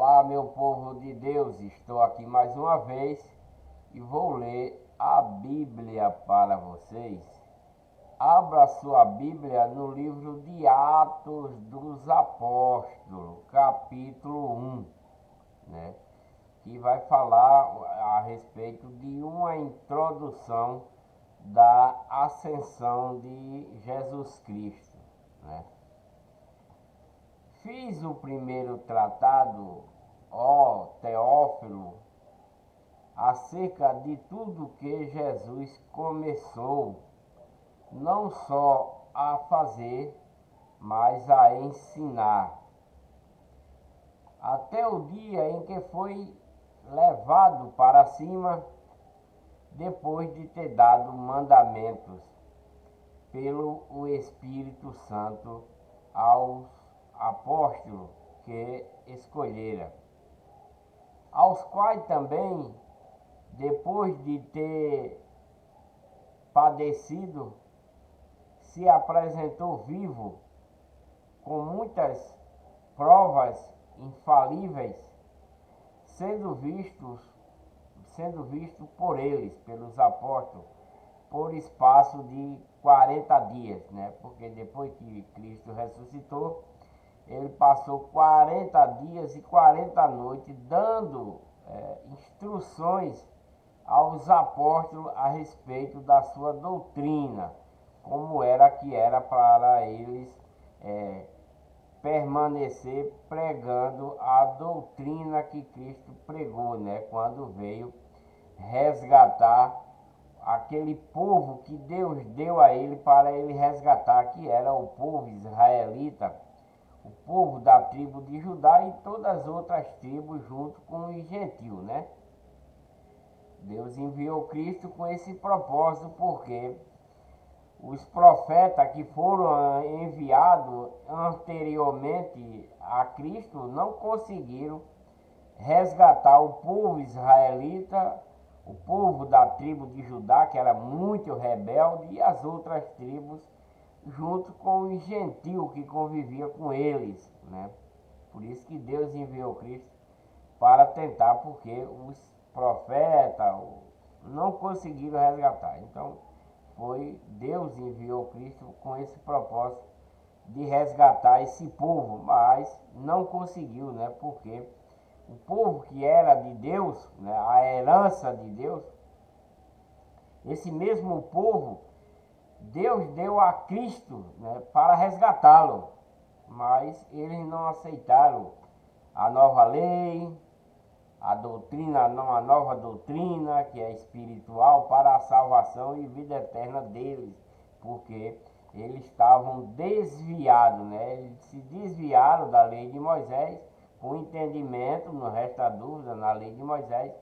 Olá, meu povo de Deus, estou aqui mais uma vez e vou ler a Bíblia para vocês. Abra sua Bíblia no livro de Atos dos Apóstolos, capítulo 1, né? Que vai falar a respeito de uma introdução da ascensão de Jesus Cristo, né? Fiz o primeiro tratado, ó Teófilo, acerca de tudo que Jesus começou, não só a fazer, mas a ensinar, até o dia em que foi levado para cima, depois de ter dado mandamentos pelo o Espírito Santo aos apóstolos que escolhera, aos quais também, depois de ter padecido, se apresentou vivo com muitas provas infalíveis, sendo visto por eles, pelos apóstolos, por espaço de 40 dias, né? Porque depois que Cristo ressuscitou, ele passou 40 dias e 40 noites dando instruções aos apóstolos a respeito da sua doutrina, como era para eles permanecer pregando a doutrina que Cristo pregou, né? Quando veio resgatar aquele povo que Deus deu a ele para ele resgatar, que era o povo israelita, o povo da tribo de Judá e todas as outras tribos junto com os gentios, né? Deus enviou Cristo com esse propósito, porque os profetas que foram enviados anteriormente a Cristo não conseguiram resgatar o povo israelita, o povo da tribo de Judá, que era muito rebelde, e as outras tribos, junto com os gentios que conviviam com eles, né? Por isso que Deus enviou Cristo para tentar, porque os profetas não conseguiram resgatar. Então, Deus enviou Cristo com esse propósito de resgatar esse povo, mas não conseguiu, né? Porque o povo que era de Deus, né, a herança de Deus, esse mesmo povo, Deus deu a Cristo, né, para resgatá-lo, mas eles não aceitaram a nova lei, a doutrina, não, a nova doutrina que é espiritual para a salvação e vida eterna deles, porque eles estavam desviados, né? Eles se desviaram da lei de Moisés, com entendimento, não resta dúvida, na lei de Moisés,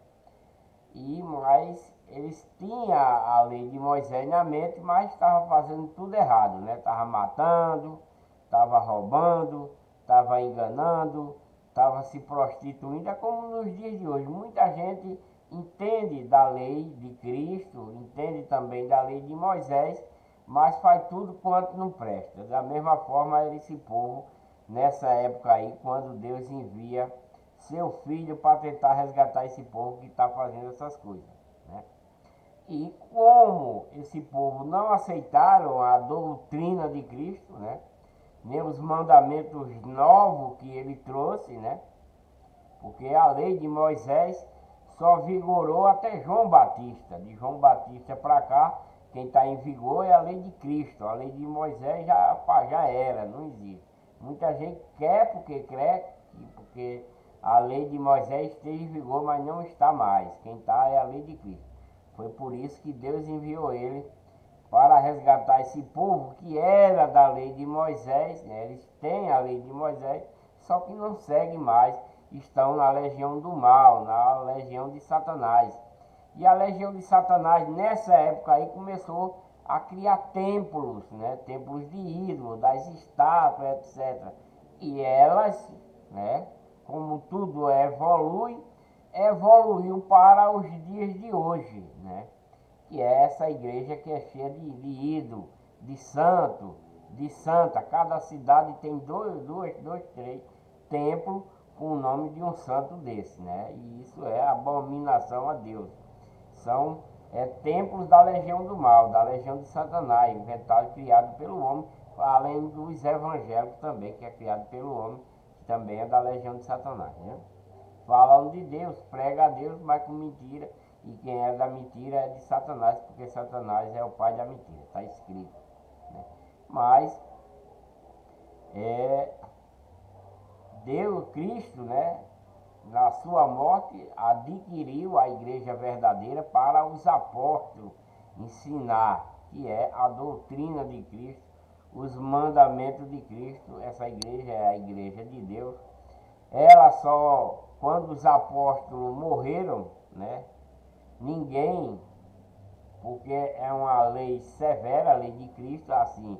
mas eles tinham a lei de Moisés na mente, mas estavam fazendo tudo errado, né? Estavam matando, estavam roubando, estavam enganando, estavam se prostituindo, é como nos dias de hoje. Muita gente entende da lei de Cristo, entende também da lei de Moisés, mas faz tudo quanto não presta. Da mesma forma era esse povo nessa época aí, quando Deus envia seu filho para tentar resgatar esse povo que está fazendo essas coisas, né? E como esse povo não aceitaram a doutrina de Cristo, né? Nem os mandamentos novos que ele trouxe, né? Porque a lei de Moisés só vigorou até João Batista. De João Batista para cá, quem está em vigor é a lei de Cristo. A lei de Moisés já era, não existe. Muita gente quer porque crê, porque a lei de Moisés esteja em vigor, mas não está mais. Quem está é a lei de Cristo. Foi por isso que Deus enviou ele para resgatar esse povo que era da lei de Moisés, né? Eles têm a lei de Moisés, só que não seguem mais, estão na legião do mal, na legião de Satanás. E a legião de Satanás nessa época aí começou a criar templos, né? Templos de ídolos, das estátuas, etc. E elas, né, como tudo evoluiu para os dias de hoje, né? Que é essa igreja que é cheia de ídolo, de santo, de santa. Cada cidade tem dois, três templos com o nome de um santo desse, né? E isso é abominação a Deus. São templos da legião do mal, da legião de Satanás, inventado e criado pelo homem, além dos evangélicos também, que é criado pelo homem, que também é da legião de Satanás, né? Falam de Deus, prega a Deus, mas com mentira, e quem é da mentira é de Satanás, porque Satanás é o pai da mentira, está escrito, né? Mas é, Deus, Cristo, né, na sua morte, adquiriu a igreja verdadeira para os apóstolos ensinar, que é a doutrina de Cristo, os mandamentos de Cristo. Essa igreja é a igreja de Deus. Ela só, quando os apóstolos morreram, né, ninguém, porque é uma lei severa, a lei de Cristo, assim,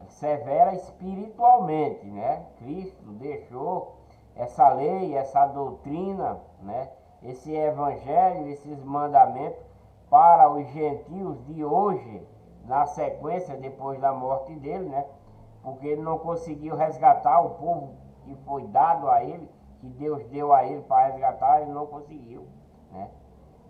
severa espiritualmente, né? Cristo deixou essa lei, essa doutrina, né? Esse evangelho, esses mandamentos para os gentios de hoje, na sequência, depois da morte dele, né? Porque ele não conseguiu resgatar o povo que foi dado a ele, que Deus deu a ele para resgatar, ele não conseguiu, né?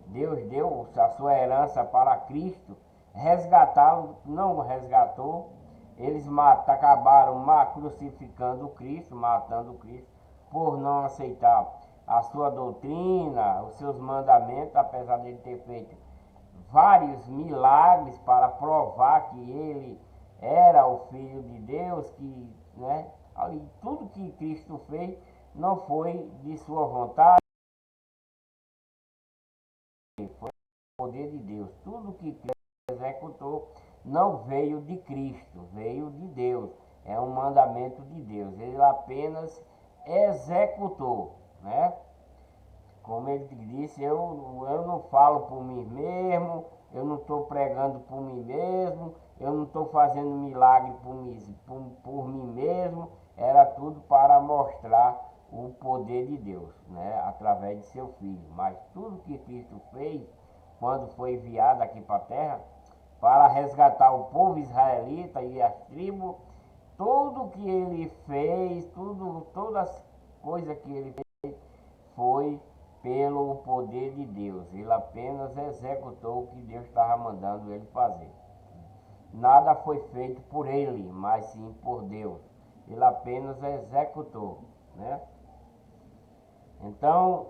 Deus deu a sua herança para Cristo, resgatá-lo, não resgatou. Eles acabaram crucificando Cristo, matando Cristo, por não aceitar a sua doutrina, os seus mandamentos, apesar de ele ter feito vários milagres para provar que ele era o Filho de Deus, que, né, tudo que Cristo fez não foi de sua vontade, foi o poder de Deus. Tudo que Cristo executou não veio de Cristo, veio de Deus. É um mandamento de Deus. Ele apenas executou, né? Como ele disse, eu não falo por mim mesmo, eu não estou pregando por mim mesmo, eu não estou fazendo milagre por mim mesmo. Era tudo para mostrar o poder de Deus, né? Através de seu Filho. Mas tudo que Cristo fez, quando foi enviado aqui para a terra, para resgatar o povo israelita e as tribos, tudo que ele fez, todas as coisas que ele fez, foi pelo poder de Deus. Ele apenas executou o que Deus estava mandando ele fazer. Nada foi feito por ele, mas sim por Deus. Ele apenas executou, né? Então,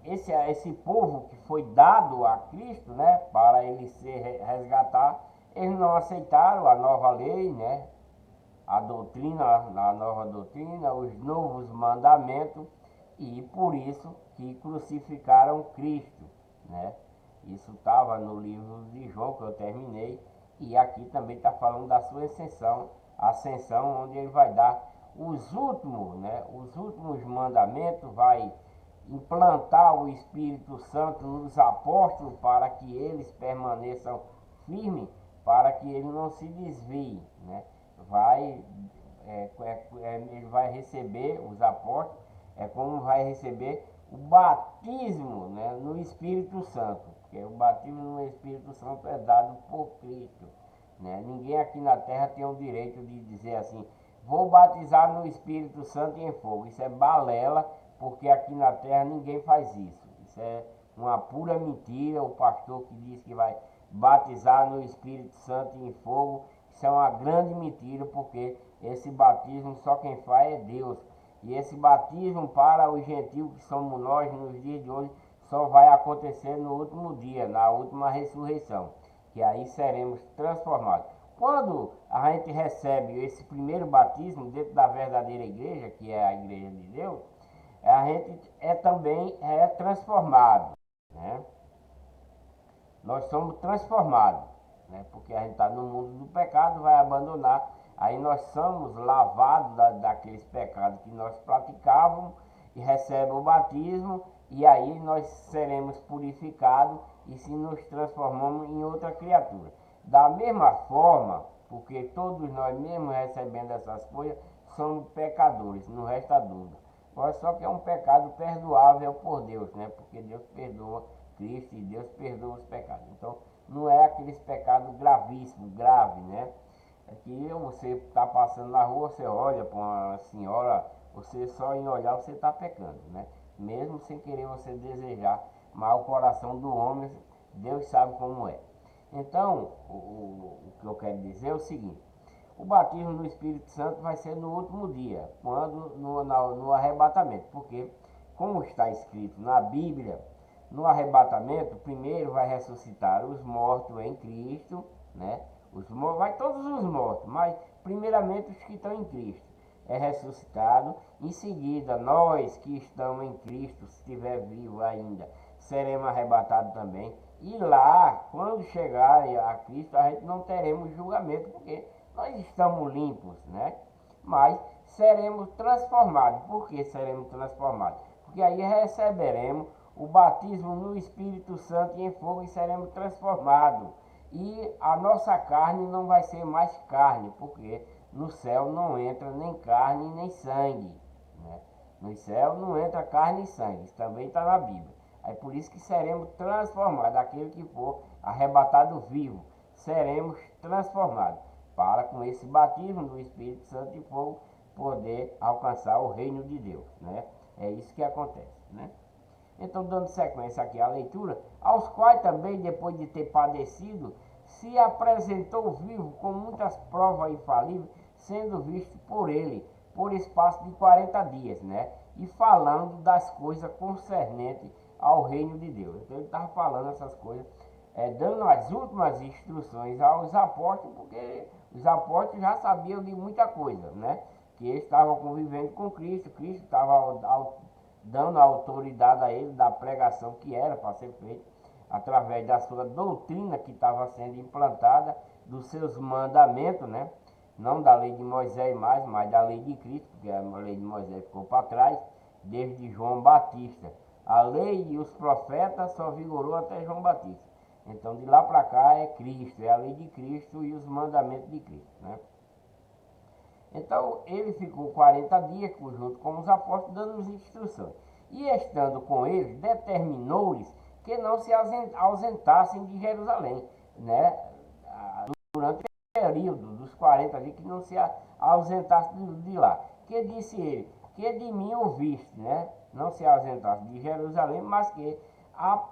esse povo que foi dado a Cristo, né, para ele se resgatar, eles não aceitaram a nova lei, né, a doutrina, a nova doutrina, os novos mandamentos, e por isso que crucificaram Cristo, né? Isso estava no livro de João que eu terminei, e aqui também está falando da sua ascensão, onde ele vai dar os últimos, né? Os últimos mandamentos, vai implantar o Espírito Santo nos apóstolos para que eles permaneçam firmes, para que ele não se desvie, né? Vai, ele vai receber os apóstolos, é como vai receber o batismo, né, no Espírito Santo, porque o batismo no Espírito Santo é dado por Cristo, né? Ninguém aqui na terra tem o direito de dizer assim, vou batizar no Espírito Santo e em fogo. Isso é balela, porque aqui na terra ninguém faz isso. Isso é uma pura mentira. O pastor que diz que vai batizar no Espírito Santo e em fogo, isso é uma grande mentira, porque esse batismo só quem faz é Deus. E esse batismo para os gentios que somos nós nos dias de hoje só vai acontecer no último dia, na última ressurreição, que aí seremos transformados. Quando a gente recebe esse primeiro batismo dentro da verdadeira igreja, que é a igreja de Deus, a gente também transformado, né? Nós somos transformados, né? Porque a gente está no mundo do pecado, vai abandonar, aí nós somos lavados daqueles pecados que nós praticávamos e recebe o batismo, e aí nós seremos purificados e se nos transformamos em outra criatura. Da mesma forma, porque todos nós mesmos recebendo essas coisas, somos pecadores, não resta dúvida. Agora só que é um pecado perdoável por Deus, né? Porque Deus perdoa Cristo e Deus perdoa os pecados. Então não é aqueles pecados gravíssimos, grave, né? É que você está passando na rua, você olha para uma senhora, você só em olhar você está pecando, né? Mesmo sem querer você desejar, mas o coração do homem, Deus sabe como é. Então, o que eu quero dizer é o seguinte: o batismo no Espírito Santo vai ser no último dia, quando no arrebatamento, porque, como está escrito na Bíblia, no arrebatamento, primeiro vai ressuscitar os mortos em Cristo, né? Vai todos os mortos, mas primeiramente os que estão em Cristo. É ressuscitado. Em seguida, nós que estamos em Cristo, se estiver vivo ainda, seremos arrebatados também. E lá, quando chegar a Cristo, a gente não teremos julgamento, porque nós estamos limpos, né? Mas seremos transformados. Por que seremos transformados? Porque aí receberemos o batismo no Espírito Santo e em fogo e seremos transformados. E a nossa carne não vai ser mais carne, porque no céu não entra nem carne nem sangue, né? No céu não entra carne e sangue, isso também está na Bíblia. É por isso que seremos transformados, aquele que for arrebatado vivo, seremos transformados, para com esse batismo do Espírito Santo e fogo poder alcançar o reino de Deus, né? É isso que acontece, né? Então, dando sequência aqui à leitura, aos quais também, depois de ter padecido, se apresentou vivo com muitas provas infalíveis, sendo visto por ele, por espaço de 40 dias, né? E falando das coisas concernentes ao reino de Deus. Então, ele estava falando essas coisas, dando as últimas instruções aos apóstolos, porque os apóstolos já sabiam de muita coisa, né? Que eles estavam convivendo com Cristo, Cristo estava dando a autoridade a ele da pregação que era para ser feita através da sua doutrina que estava sendo implantada, dos seus mandamentos, né? Não da lei de Moisés mais, mas da lei de Cristo, porque a lei de Moisés ficou para trás, desde João Batista. A lei e os profetas só vigorou até João Batista. Então de lá para cá é Cristo, é a lei de Cristo e os mandamentos de Cristo, né? Então ele ficou 40 dias junto com os apóstolos, dando-lhes instruções. E estando com eles, determinou-lhes que não se ausentassem de Jerusalém, né? Durante o período dos 40 dias, que não se ausentassem de lá. Que disse ele? Que de mim ouviste, né? Não se ausentassem de Jerusalém, mas que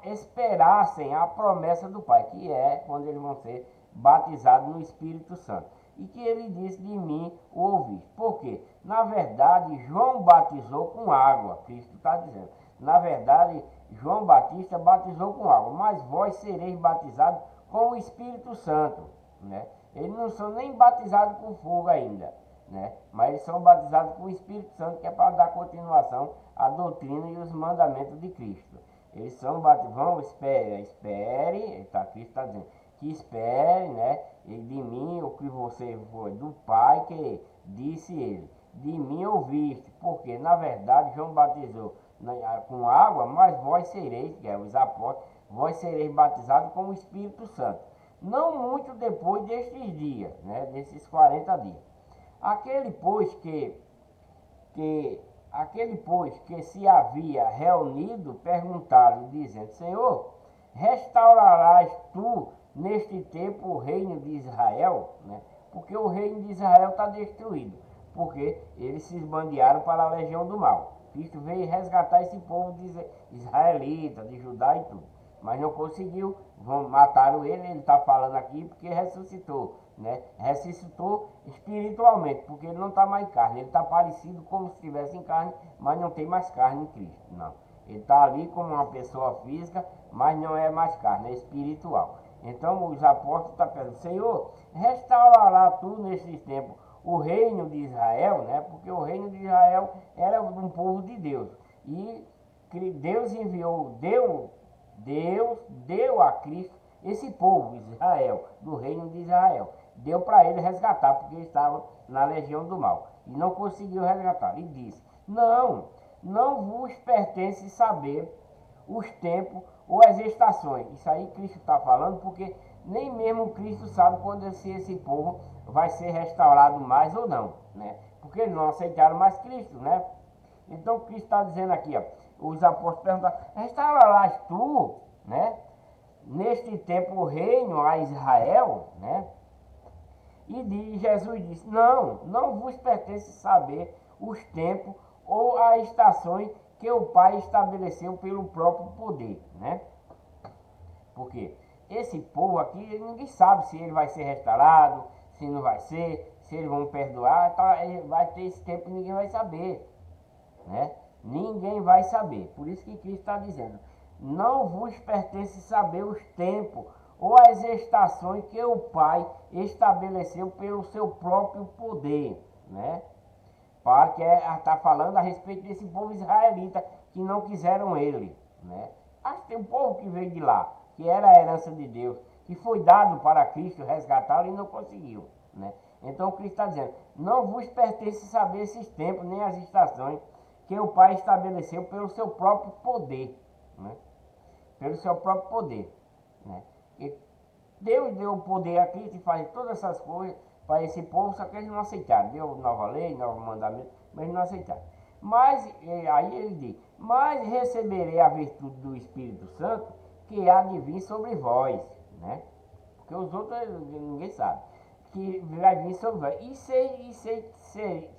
esperassem a promessa do Pai, que é quando eles vão ser batizados no Espírito Santo. E que ele disse: de mim o ouviste. Por quê? Na verdade, João batizou com água. Cristo está dizendo. Na verdade, João Batista batizou com água, mas vós sereis batizados com o Espírito Santo, né? Eles não são nem batizados com fogo ainda, né? Mas eles são batizados com o Espírito Santo, que é para dar continuação à doutrina e os mandamentos de Cristo. Eles são batizados, espere, tá, Cristo está dizendo, que espere, né? E de mim o que você foi, do Pai que disse ele, de mim ouviste, porque na verdade João batizou com água, mas vós sereis, que é os apóstolos, vós sereis batizados com o Espírito Santo. Não muito depois destes dias, né? Desses 40 dias. Aquele, pois, que se havia reunido, perguntaram-lhe, dizendo: Senhor, restaurarás tu neste tempo o reino de Israel? Né? Porque o reino de Israel está destruído, porque eles se esbandearam para a legião do mal. Cristo veio resgatar esse povo de israelita, de Judá e tudo, mas não conseguiu. Mataram ele está falando aqui porque ressuscitou, né? Ressuscitou espiritualmente, porque ele não está mais em carne, ele está parecido como se estivesse em carne, mas não tem mais carne em Cristo, não. Ele está ali como uma pessoa física, mas não é mais carne, é espiritual. Então os apóstolos estão pensando: Senhor, restaurará tu nesses tempos o reino de Israel, né? Porque o reino de Israel era um povo de Deus. E Deus enviou, Deus deu a Cristo esse povo, Israel, do reino de Israel. Deu para ele resgatar, porque ele estava na legião do mal. E não conseguiu resgatar. E disse: não vos pertence saber os tempos ou as estações. Isso aí Cristo está falando, porque nem mesmo Cristo sabe quando esse povo vai ser restaurado mais ou não, né? Porque eles não aceitaram mais Cristo, né? Então Cristo está dizendo aqui, ó, os apóstolos perguntaram: restaurarás tu, né? Neste tempo o reino a Israel, né? E Jesus disse, não vos pertence saber os tempos ou as estações que o Pai estabeleceu pelo próprio poder, né? Porque esse povo aqui, ninguém sabe se ele vai ser restaurado, se não vai ser, se eles vão perdoar, então vai ter esse tempo que ninguém vai saber, né? Ninguém vai saber. Por isso que Cristo está dizendo, não vos pertence saber os tempos ou as estações que o Pai estabeleceu pelo seu próprio poder, né? Para que está falando a respeito desse povo israelita que não quiseram ele, né? Acho que tem um povo que veio de lá, que era a herança de Deus, que foi dado para Cristo resgatá-lo e não conseguiu, né? Então Cristo está dizendo, não vos pertence saber esses tempos nem as estações que o Pai estabeleceu pelo seu próprio poder, né? Pelo seu próprio poder, né? E Deus deu o poder a Cristo de fazer todas essas coisas para esse povo, só que eles não aceitaram. Deu nova lei, novo mandamento, mas eles não aceitaram. Mas, aí ele diz, mas receberei a virtude do Espírito Santo que há de vir sobre vós, né? Porque os outros ninguém sabe. Que vai vir sobre vós.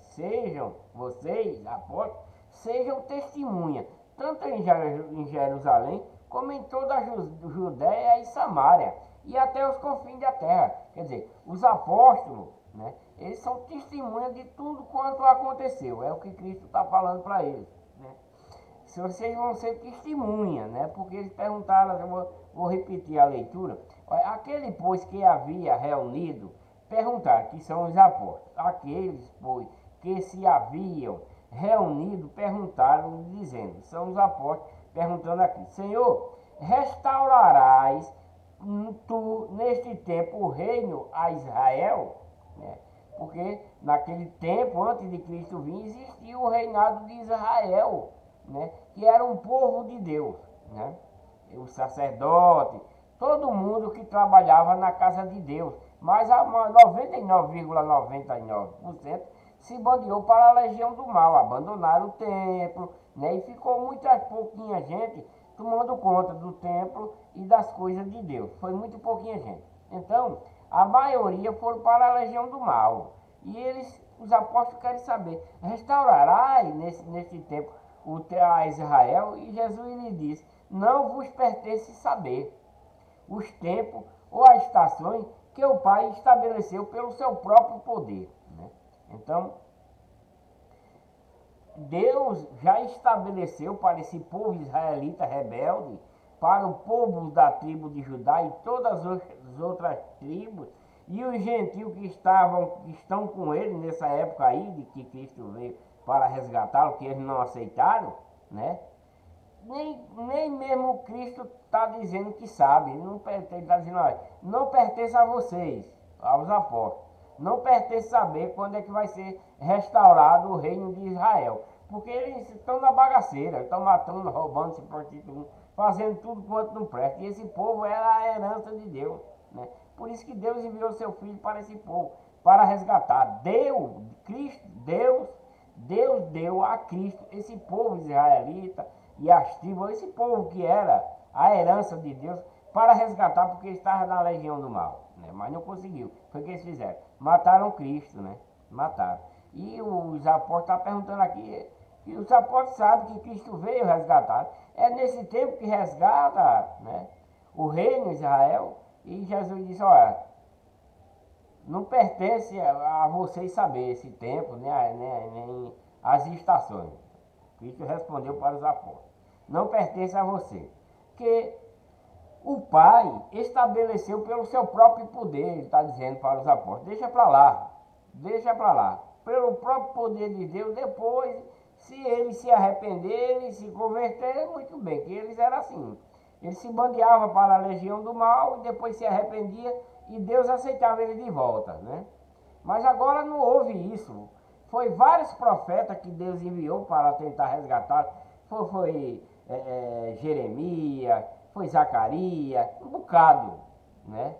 Sejam vocês, apóstolos, sejam testemunha, tanto em Jerusalém, como em toda a Judéia e Samária, e até os confins da terra. Quer dizer, os apóstolos, né, eles são testemunhas de tudo quanto aconteceu. É o que Cristo está falando para eles, né? Se vocês vão ser testemunha, né? Porque eles perguntaram, eu vou repetir a leitura. Aquele, pois, que havia reunido, perguntaram, que são os apóstolos. Aqueles, pois, que se haviam reunido, perguntaram, dizendo, são os apóstolos, perguntando aqui, Senhor, restaurarás tu, neste tempo, o reino a Israel? Né? Porque naquele tempo, antes de Cristo vir, existia o reinado de Israel, né? Que era um povo de Deus, né? O sacerdote, todo mundo que trabalhava na casa de Deus, mas a 99,99% se bandeou para a legião do mal, abandonaram o templo, né? E ficou muita pouquinha gente tomando conta do templo e das coisas de Deus. Foi muito pouquinha gente. Então, a maioria foram para a legião do mal. E os apóstolos querem saber, restaurará nesse tempo a Israel? E Jesus lhe disse, não vos pertence saber os tempos ou as estações que o Pai estabeleceu pelo seu próprio poder, né? Então, Deus já estabeleceu para esse povo israelita rebelde, para o povo da tribo de Judá e todas as outras tribos, e os gentios que estão com ele nessa época aí, de que Cristo veio para resgatá-lo, que eles não aceitaram, né? Nem mesmo Cristo está dizendo que sabe, ele está dizendo, olha, não pertence a vocês, aos apóstolos, não pertence saber quando é que vai ser restaurado o reino de Israel, porque eles estão na bagaceira, estão matando, roubando, se prostituindo, fazendo tudo quanto não presta, e esse povo era a herança de Deus, né? Por isso que Deus enviou seu Filho para esse povo, para resgatar. Deus deu a Cristo esse povo israelita e as tribos, esse povo que era a herança de Deus, para resgatar, porque estava na legião do mal, né? Mas não conseguiu. Foi o que eles fizeram. Mataram Cristo, né? Mataram. E os apóstolos estão perguntando aqui, e os apóstolos sabem que Cristo veio resgatar. É nesse tempo que resgata, né, o reino de Israel. E Jesus disse, olha, não pertence a vocês saber esse tempo, nem as estações. Cristo respondeu para os apóstolos, não pertence a você, que o Pai estabeleceu pelo seu próprio poder, ele está dizendo para os apóstolos, deixa para lá, pelo próprio poder de Deus, depois, se eles se arrependerem, se converterem, muito bem, que eles eram assim, eles se bandeavam para a legião do mal, e depois se arrependia, e Deus aceitava ele de volta, né? Mas agora não houve isso. Foi vários profetas que Deus enviou para tentar resgatar. Foi Jeremias, foi Zacarias, um bocado, né?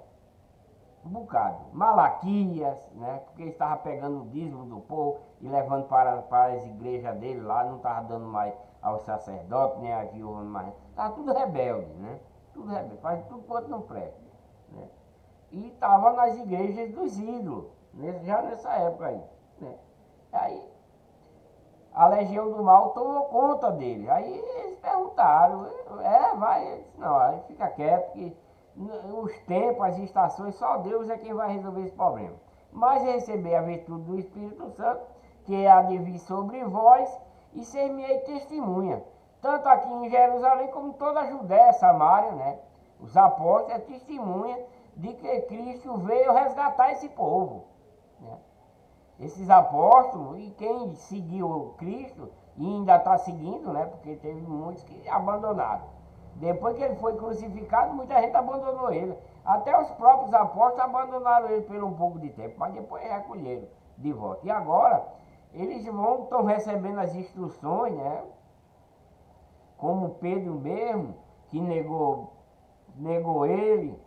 Um bocado. Malaquias, né? Porque ele estava pegando o dízimo do povo e levando para as igrejas dele lá, não estava dando mais aos sacerdotes, nem a viúva mais. Estava tudo rebelde, né? Tudo rebelde, faz tudo quanto não presta, né? E estava nas igrejas dos ídolos, já nessa época aí, né? Aí a legião do mal tomou conta dele. Aí eles perguntaram, vai, ele disse, não, aí fica quieto, que os tempos, as estações, só Deus é quem vai resolver esse problema. Mas receber a virtude do Espírito Santo, que há de vir sobre vós, e ser-me-ei testemunha, tanto aqui em Jerusalém como em toda a Judéia, Samaria, né? Os apóstolos é testemunha de que Cristo veio resgatar esse povo, né? Esses apóstolos e quem seguiu Cristo e ainda está seguindo, né? Porque teve muitos que abandonaram. Depois que ele foi crucificado, muita gente abandonou ele. Até os próprios apóstolos abandonaram ele por um pouco de tempo, mas depois recolheram de volta. E agora, eles estão recebendo as instruções, né? Como Pedro mesmo, que negou ele,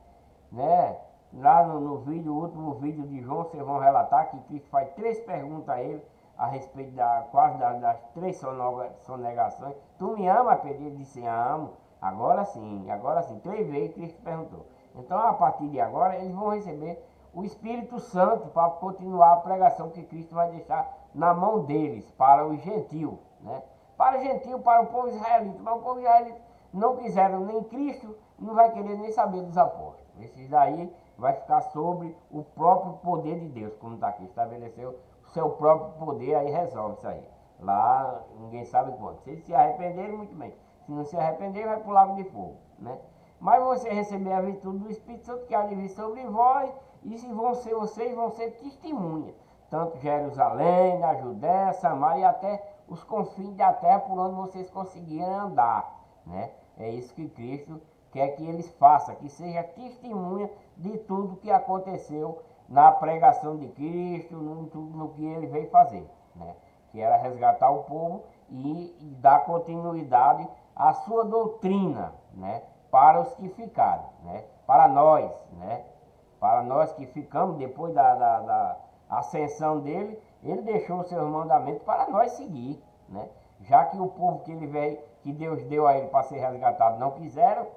né? Lá no vídeo, o último vídeo de João, vocês vão relatar que Cristo faz 3 perguntas a ele a respeito das 3 sonegações. Tu me ama, Pedro? Ele disse, amo. Agora sim. 3 vezes Cristo perguntou. Então, a partir de agora, eles vão receber o Espírito Santo para continuar a pregação que Cristo vai deixar na mão deles, para os gentios, né? Para o gentio, para o povo israelita. Mas o povo israelita não quiseram nem Cristo, não vai querer nem saber dos apóstolos. Esses daí vai ficar sobre o próprio poder de Deus, como está aqui, estabeleceu o seu próprio poder, aí resolve isso aí. Lá ninguém sabe quando. Se eles se arrependerem, muito bem. Se não se arrepender, vai para o lago de fogo, né? Mas você receber a virtude do Espírito Santo que há de vir sobre vós, e vocês vão ser testemunhas, tanto Jerusalém, na Judéia, Samaria e até os confins da terra por onde vocês conseguirem andar, né? É isso que Cristo quer que eles façam, que seja testemunha de tudo que aconteceu na pregação de Cristo, tudo no que ele veio fazer, né? Que era resgatar o povo e dar continuidade à sua doutrina, né? Para os que ficaram, né? Para nós, né? Para nós que ficamos depois da ascensão dele, ele deixou os seus mandamentos para nós seguir, né? Já que o povo que ele veio, que Deus deu a ele para ser resgatado, não quiseram,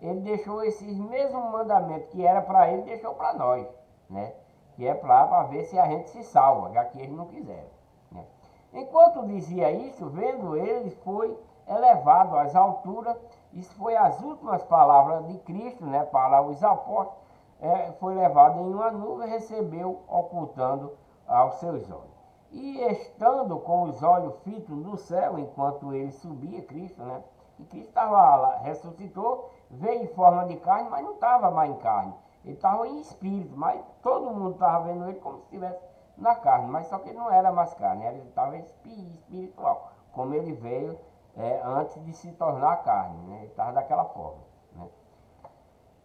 ele deixou esses mesmos mandamentos que era para ele, deixou para nós, né? Que é para ver se a gente se salva, já que eles não quiseram, né? Enquanto dizia isso, vendo ele, foi elevado às alturas. Isso foi as últimas palavras de Cristo, né, para os apóstolos. Foi levado em uma nuvem e recebeu, ocultando aos seus olhos. E estando com os olhos fitos no céu, enquanto ele subia, Cristo, né? E Cristo estava lá, ressuscitou, veio em forma de carne, mas não estava mais em carne. Ele estava em espírito, mas todo mundo estava vendo ele como se estivesse na carne, mas só que ele não era mais carne, ele estava espiritual, como ele veio antes de se tornar carne, né? Ele estava daquela forma, né?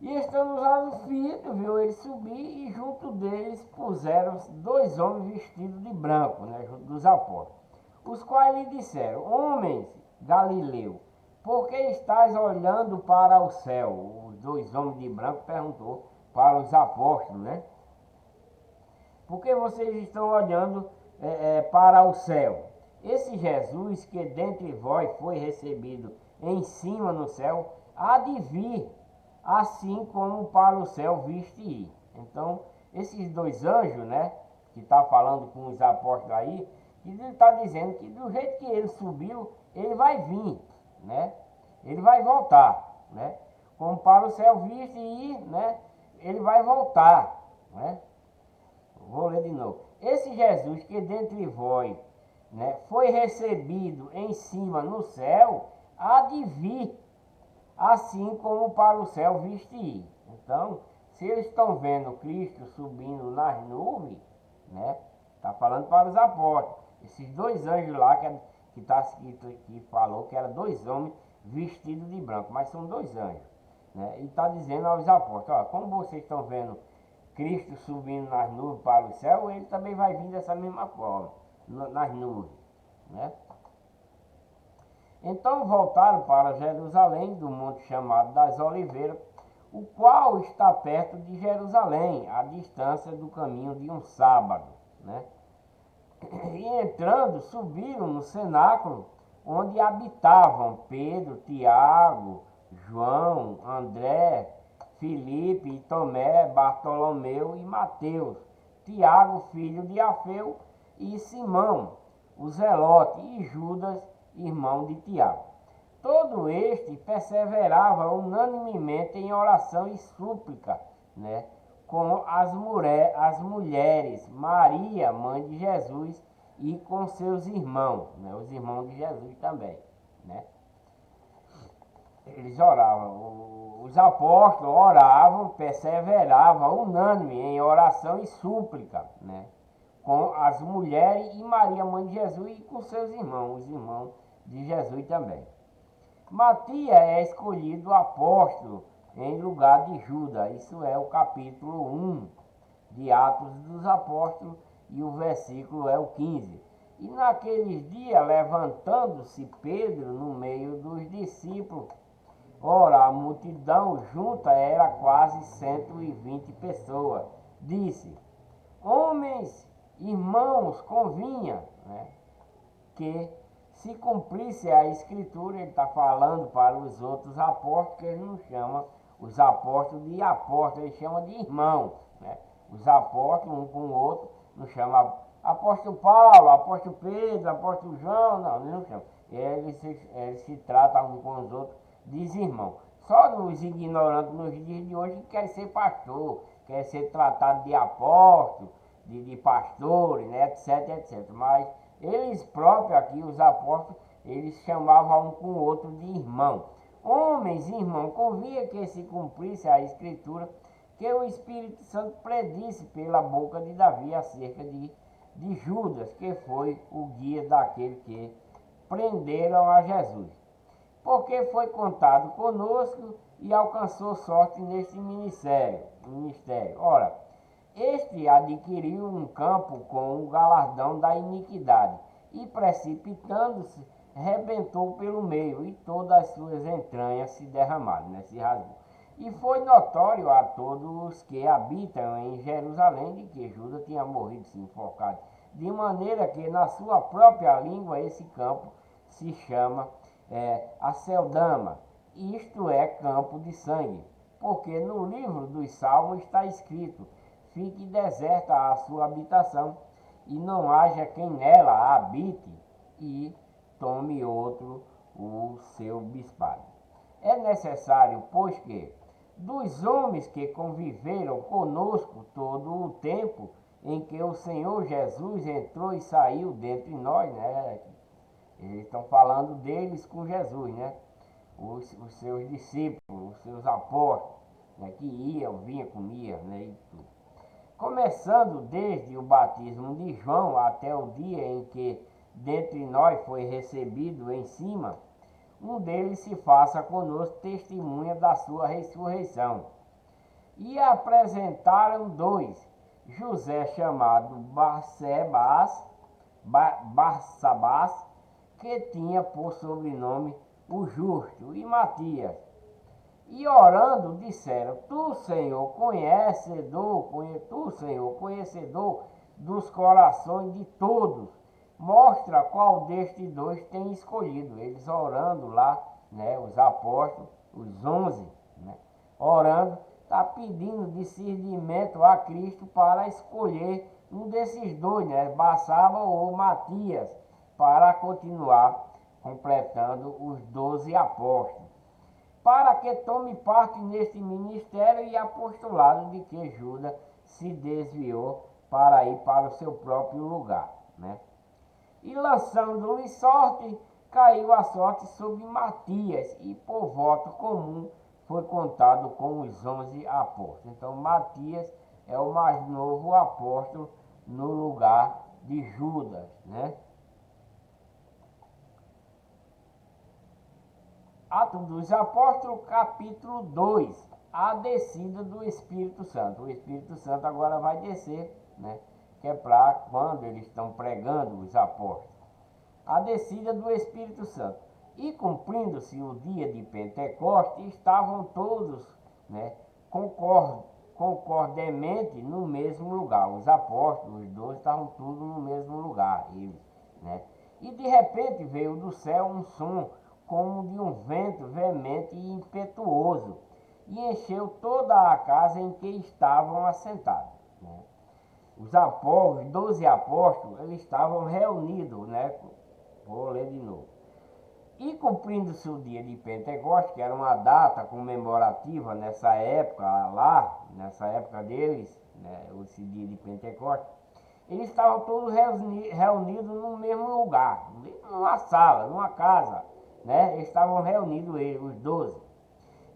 E estando os olhos fitos, viu ele subir, e junto deles puseram 2 homens vestidos de branco, né? Junto dos apóstolos, os quais lhe disseram, homens Galileu, por que estáis olhando para o céu? Os 2 homens de branco perguntou para os apóstolos, né? Por que vocês estão olhando para o céu? Esse Jesus que dentre vós foi recebido em cima no céu, há de vir, assim como para o céu viste ir. Então, esses 2 anjos, né, que está falando com os apóstolos aí, que ele está dizendo que do jeito que ele subiu, ele vai vir, né? Ele vai voltar, né? Como para o céu viste ir, né? Ele vai voltar, né? Vou ler de novo. Esse Jesus que dentre vós, né, foi recebido em cima no céu, há de vir, assim como para o céu viste ir. Então, se eles estão vendo Cristo subindo nas nuvens, né, está falando para os apóstolos. Esses 2 anjos lá que está escrito aqui, falou que eram 2 homens vestidos de branco, mas são 2 anjos, né? E está dizendo aos apóstolos, ó, como vocês estão vendo Cristo subindo nas nuvens para o céu, ele também vai vir dessa mesma forma, nas nuvens, né? Então voltaram para Jerusalém, do monte chamado das Oliveiras, o qual está perto de Jerusalém, à distância do caminho de um sábado, né? E entrando, subiram no cenáculo, onde habitavam Pedro, Tiago, João, André, Filipe, Tomé, Bartolomeu e Mateus, Tiago, filho de Alfeu, e Simão, o Zelote, e Judas, irmão de Tiago. Todo este perseverava unanimemente em oração e súplica, né, com as mulheres, Maria, mãe de Jesus, e com seus irmãos, né, os irmãos de Jesus também, né. Eles oravam, os apóstolos oravam, perseveravam unânime em oração e súplica, né, com as mulheres e Maria, mãe de Jesus, e com seus irmãos, os irmãos de Jesus também. Matias é escolhido apóstolo em lugar de Judas. Isso é o capítulo 1 de Atos dos Apóstolos e o versículo é o 15. E naqueles dias, levantando-se Pedro no meio dos discípulos, ora, a multidão junta era quase 120 pessoas, disse: homens, irmãos, convinha, né, que se cumprisse a escritura. Ele está falando para os outros apóstolos, que ele não chama os apóstolos de apóstolos, ele chama de irmão, né? Os apóstolos, um com o outro, não chama apóstolo Paulo, apóstolo Pedro, apóstolo João, não, ele não chama. Eles se tratam um com os outros, diz irmão. Só nos ignorantes nos dias de hoje que querem ser pastor, querem ser tratado de apóstolo, de pastores, né, etc, etc. Mas eles próprios aqui, os apóstolos, eles chamavam um com o outro de irmão. Homens, irmão, convinha que se cumprisse a escritura que o Espírito Santo predisse pela boca de Davi acerca de Judas, que foi o guia daquele que prenderam a Jesus. Porque foi contado conosco e alcançou sorte neste ministério. Ora, este adquiriu um campo com o galardão da iniquidade, e precipitando-se, rebentou pelo meio, e todas as suas entranhas se derramaram, né, se rasgou. E foi notório a todos os que habitam em Jerusalém de que Judas tinha morrido se enforcado, de maneira que na sua própria língua esse campo se chama Aceldama, isto é, campo de sangue, porque no livro dos Salmos está escrito: fique deserta a sua habitação, e não haja quem nela habite, e tome outro o seu bispado. É necessário, pois que, dos homens que conviveram conosco todo o tempo em que o Senhor Jesus entrou e saiu dentre nós, né? Eles estão falando deles com Jesus, né? Os seus discípulos, os seus apóstolos, né? Que iam, vinham, comiam, né? E tudo. Começando desde o batismo de João até o dia em que dentre nós foi recebido em cima, um deles se faça conosco testemunha da sua ressurreição. E apresentaram dois, José chamado Barsabás, que tinha por sobrenome o Justo, e Matias. E orando disseram: Tu, Senhor, conhecedor dos corações de todos, mostra qual destes dois tem escolhido. Eles orando lá, né, os apóstolos, os 11, né, orando, está pedindo discernimento a Cristo para escolher um desses dois, né, Barsaba ou Matias, para continuar completando os 12 apóstolos, para que tome parte neste ministério e apostolado de que Judas se desviou para ir para o seu próprio lugar, né? E lançando-lhe sorte, caiu a sorte sobre Matias, e por voto comum foi contado com os 11 apóstolos. Então Matias é o mais novo apóstolo no lugar de Judas, né? Atos dos Apóstolos, capítulo 2, a descida do Espírito Santo. O Espírito Santo agora vai descer, né? Que é para quando eles estão pregando, os apóstolos. A descida do Espírito Santo. E cumprindo-se o dia de Pentecostes, estavam todos, né, concordemente no mesmo lugar. Os apóstolos, os 12, estavam todos no mesmo lugar, eles, né? E de repente veio do céu um som como de um vento veemente e impetuoso, e encheu toda a casa em que estavam assentados, né? os 12 apóstolos, eles estavam reunidos, né? Vou ler de novo. E cumprindo-se o dia de Pentecostes, que era uma data comemorativa nessa época lá, nessa época deles, né, esse dia de Pentecostes, eles estavam todos reunidos no mesmo lugar, numa sala, numa casa, né? Eles estavam reunidos, os 12.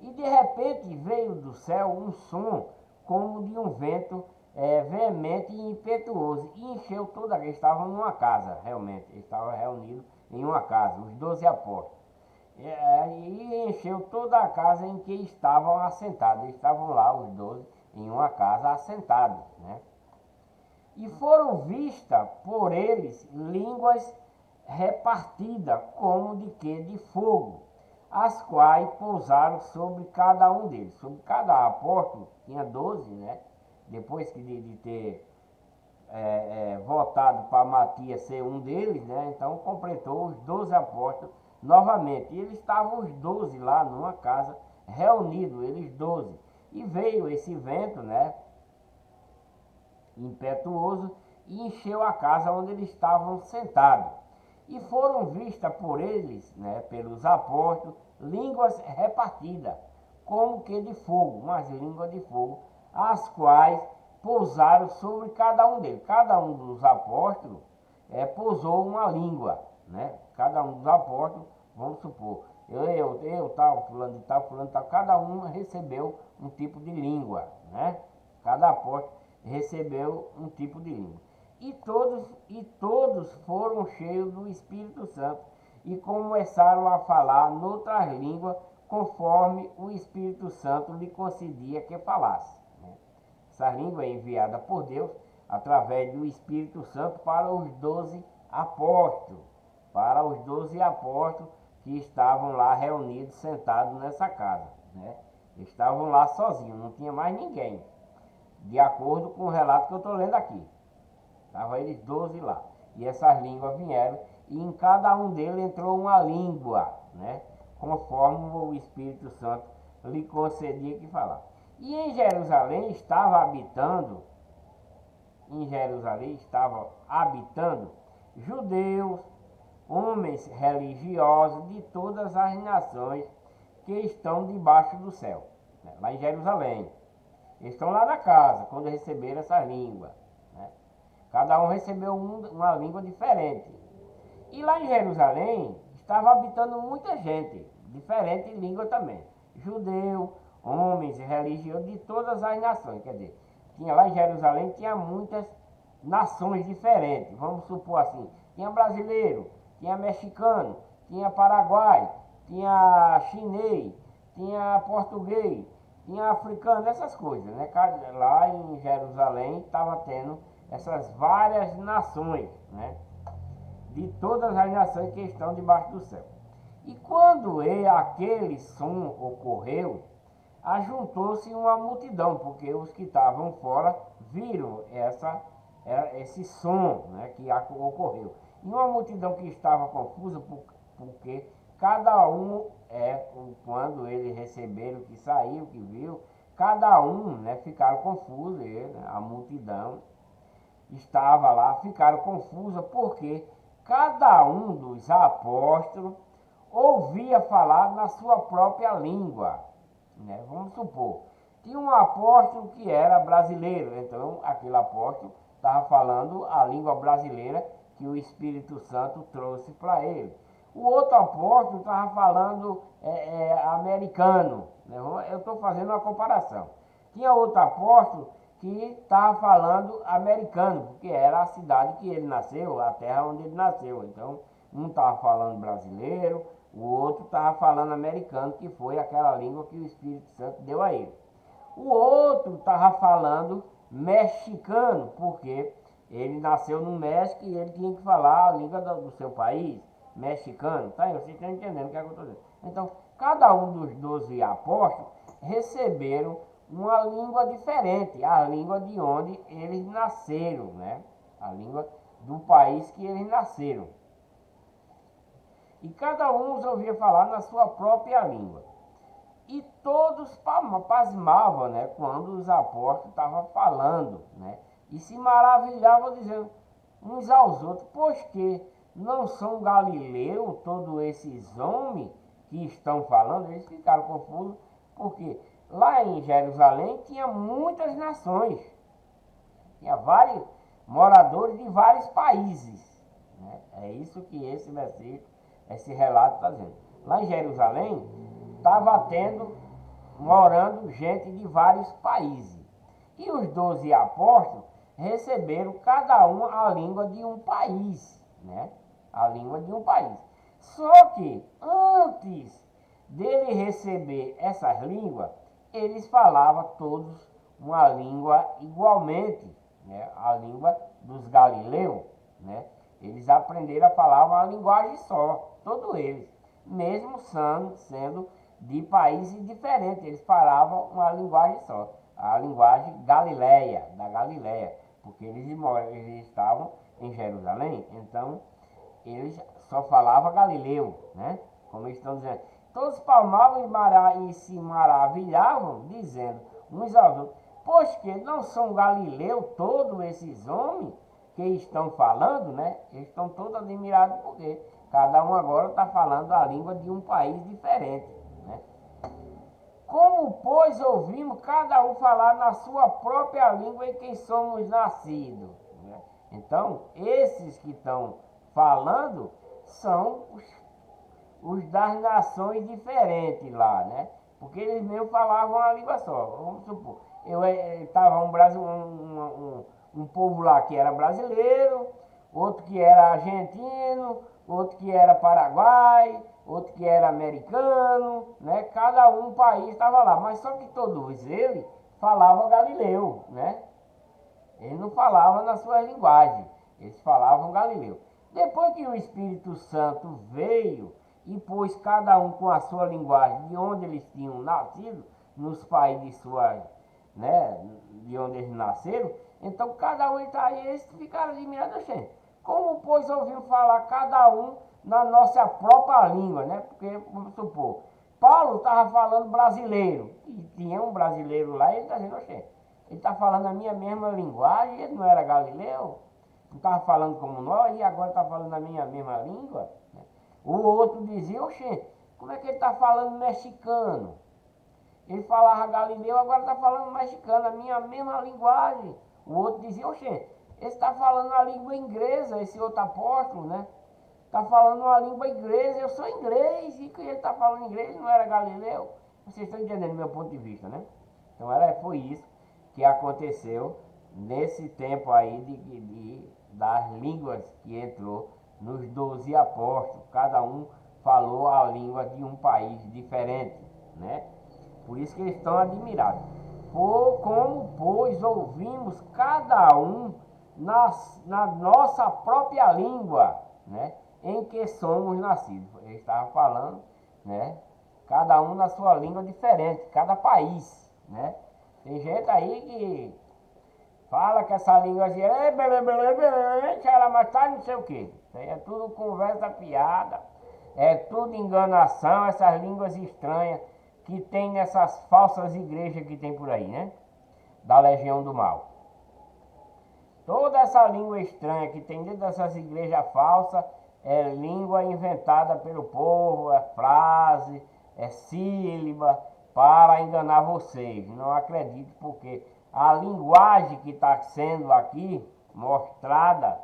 E de repente veio do céu um som como de um vento veemente e impetuoso, e encheu toda. Eles estavam numa casa, realmente, eles estavam reunidos em uma casa, os 12 apóstolos. E encheu toda a casa em que estavam assentados. Eles estavam lá, os 12, em uma casa assentados, né? E foram vistas por eles línguas repartidas como de que de fogo, as quais pousaram sobre cada um deles. Sobre cada apóstolo, tinha 12, né? Depois de ter votado para Matias ser um deles, né? Então completou os 12 apóstolos novamente. E eles estavam os 12 lá numa casa, reunidos, eles 12. E veio esse vento, né? Impetuoso, e encheu a casa onde eles estavam sentados. E foram vistas por eles, né, pelos apóstolos, línguas repartidas, como que de fogo, umas línguas de fogo, as quais pousaram sobre cada um deles. Cada um dos apóstolos pousou uma língua, né? Cada um dos apóstolos, vamos supor, tal, fulano de tal, cada um recebeu um tipo de língua, né? Cada apóstolo recebeu um tipo de língua. E todos foram cheios do Espírito Santo e começaram a falar noutras línguas, conforme o Espírito Santo lhe concedia que falasse, né? Essa língua é enviada por Deus através do Espírito Santo para os 12 apóstolos, que estavam lá reunidos, sentados nessa casa, né? Estavam lá sozinhos, não tinha mais ninguém, de acordo com o relato que eu estou lendo aqui. Estavam eles 12 lá. E essas línguas vieram, e em cada um deles entrou uma língua, né? Conforme o Espírito Santo lhe concedia que falar. E em Jerusalém estavam habitando judeus, homens religiosos de todas as nações que estão debaixo do céu, né? Lá em Jerusalém. Eles estão lá na casa, quando receberam essa língua, né? Cada um recebeu uma língua diferente. E lá em Jerusalém estava habitando muita gente, diferente língua também. Judeu, homens religiosos de todas as nações. Quer dizer, lá em Jerusalém tinha muitas nações diferentes. Vamos supor assim, tinha brasileiro, tinha mexicano, tinha paraguai, tinha chinês, tinha português, tinha africano, essas coisas, né? Lá em Jerusalém estava tendo essas várias nações, né? De todas as nações que estão debaixo do céu. E quando aquele som ocorreu, ajuntou-se uma multidão, porque os que estavam fora viram esse som, né, que ocorreu. E uma multidão que estava confusa, porque cada um, quando eles receberam o que saiu, o que viu, cada um, né, ficaram confusos, né, a multidão estava lá, ficaram confusos, porque cada um dos apóstolos ouvia falar na sua própria língua, né? Vamos supor, tinha um apóstolo que era brasileiro, então aquele apóstolo estava falando a língua brasileira que o Espírito Santo trouxe para ele. O outro apóstolo estava falando americano, né? Eu estou fazendo uma comparação. Tinha outro apóstolo que estava falando americano, porque era a cidade que ele nasceu, a terra onde ele nasceu. Então, um estava falando brasileiro, o outro estava falando americano, que foi aquela língua que o Espírito Santo deu a ele. O outro estava falando mexicano, porque ele nasceu no México e ele tinha que falar a língua do seu país, mexicano. Tá? Vocês estão entendendo o que eu estou dizendo. Então, cada um dos 12 apóstolos receberam uma língua diferente, a língua de onde eles nasceram, né? A língua do país que eles nasceram. E cada um os ouvia falar na sua própria língua. E todos pasmavam, né, quando os apóstolos estavam falando, né? e se maravilhavam, dizendo uns aos outros: pois que não são galileus todos esses homens que estão falando? Eles ficaram confusos, porque lá em Jerusalém tinha muitas nações, tinha vários moradores de vários países, né? É isso que esse versículo, esse relato está dizendo. Lá em Jerusalém estava morando gente de vários países. E os 12 apóstolos receberam cada um a língua de um país, né? A língua de um país. Só que antes dele receber essas línguas, eles falavam todos uma língua igualmente, né? A língua dos galileus, né? Eles aprenderam a falar uma linguagem só, todos eles, mesmo sendo de países diferentes, eles falavam uma linguagem só, a linguagem galileia, da Galileia, porque eles estavam em Jerusalém, então eles só falavam galileu, né? Como eles estão dizendo. Todos palmavam e se maravilhavam, dizendo uns aos outros: pois que não são galileus todos esses homens que estão falando, né? Eles estão todos admirados porque cada um agora está falando a língua de um país diferente, né? Como, pois, ouvimos cada um falar na sua própria língua em quem somos nascidos, né? Então, esses que estão falando são os das nações diferentes lá, né? Porque eles mesmo falavam a língua só. Vamos supor, estava um povo lá que era brasileiro, outro que era argentino, outro que era paraguai, outro que era americano, né? Cada um país estava lá, mas só que todos eles falavam galileu, né? Eles não falavam na sua linguagem, eles falavam galileu. Depois que o Espírito Santo veio e pôs cada um com a sua linguagem de onde eles tinham nascido, nos países de sua, né, de onde eles nasceram, então cada um está aí, eles ficaram admirados, gente. Como, pois, ouviram falar cada um na nossa própria língua, né? Porque, vamos supor, Paulo estava falando brasileiro, e tinha um brasileiro lá, e ele está dizendo: gente, ele está falando a minha mesma linguagem, ele não era galileu, não estava falando como nós, e agora está falando a minha mesma língua, né? O outro dizia: oxê, como é que ele está falando mexicano? Ele falava galileu, agora está falando mexicano, a minha mesma linguagem. O outro dizia: oxê, ele está falando a língua inglesa, esse outro apóstolo, né? Está falando uma língua inglesa, eu sou inglês, e que ele está falando inglês, não era galileu. Vocês estão entendendo o meu ponto de vista, né? Então foi isso que aconteceu nesse tempo aí das línguas que entrou nos 12 apóstolos. Cada um falou a língua de um país diferente, né? Por isso que eles estão admirados. Como, pois, ouvimos cada um na nossa própria língua, né, em que somos nascidos. Ele estava falando, né, cada um na sua língua diferente, cada país, né? Tem gente aí que fala que essa língua assim, mas tá não sei o que. É tudo conversa piada, é tudo enganação, essas línguas estranhas que tem nessas falsas igrejas que tem por aí, né? Da legião do mal. Toda essa língua estranha que tem dentro dessas igrejas falsas é língua inventada pelo povo, é frase, é sílaba, para enganar vocês. Não acredite, porque a linguagem que está sendo aqui mostrada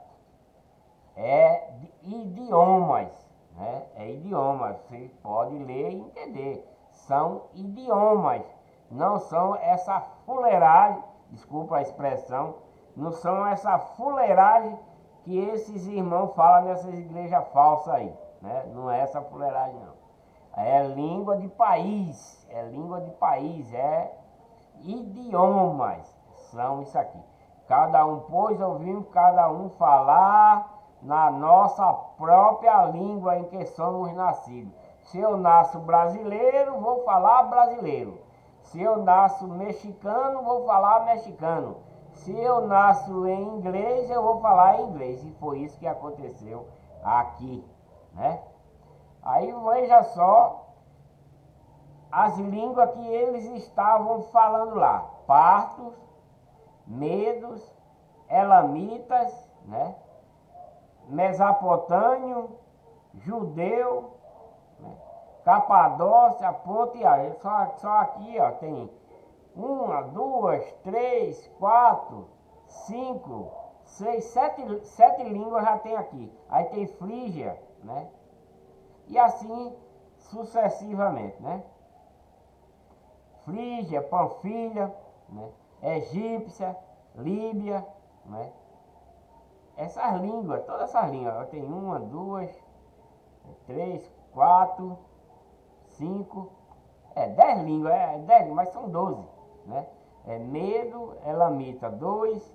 é idiomas, né? É idiomas, você pode ler e entender. São idiomas, não são essa fuleiragem, desculpa a expressão, não são essa fuleiragem que esses irmãos falam nessas igrejas falsas aí, né? Não é essa fuleiragem não. É língua de país, é idiomas, são isso aqui. Cada um, pois, ouvimos cada um falar na nossa própria língua em que somos nascidos. Se eu nasço brasileiro, vou falar brasileiro. Se eu nasço mexicano, vou falar mexicano. Se eu nasço em inglês, eu vou falar em inglês. E foi isso que aconteceu aqui, né? Aí veja só as línguas que eles estavam falando lá: partos, medos, elamitas, né? Mesopotâmio, judeu, né? Capadócia, Ponto e Ásia. Só aqui, ó, tem uma, duas, três, quatro, cinco, seis, sete línguas já tem aqui. Aí tem Frígia, né? E assim sucessivamente, né? Frígia, Panfilha, né? Egípcia, Líbia, né? Essas línguas, todas essas línguas, tem uma, duas, três, quatro, cinco, 10 línguas, 10, mas são 12, né? Medo, Elamita 2,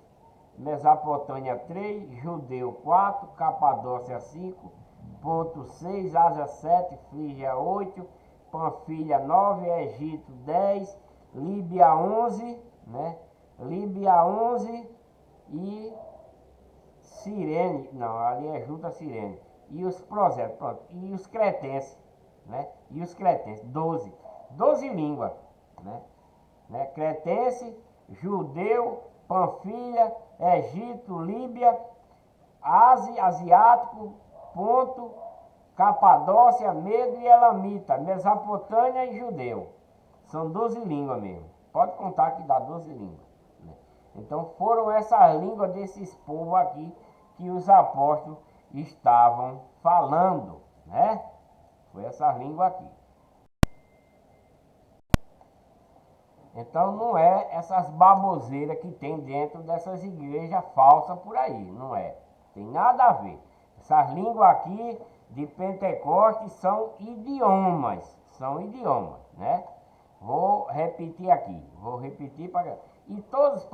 Mesopotâmia 3, Judeu 4, Capadócia 5, Ponto 6, Ásia 7, Frígia 8, Panfilha 9, Egito 10, Líbia 11, né? Líbia 11 e Cirene, não, ali é junto a Cirene. E os prosélitos, pronto. E os cretenses, né? E os cretenses, 12 línguas, né? Cretense, judeu, Panfilha, Egito, Líbia, Ásia, asiático, Ponto, Capadócia, Medo e Elamita, Mesopotâmia e judeu. São 12 línguas mesmo. Pode contar que dá 12 línguas. Né? Então foram essas línguas desses povos aqui que os apóstolos estavam falando, né? Foi essas línguas aqui. Então não é essas baboseiras que tem dentro dessas igrejas falsas por aí, não é. Tem nada a ver. Essas línguas aqui de Pentecostes são idiomas, né? Vou repetir aqui, para... E todos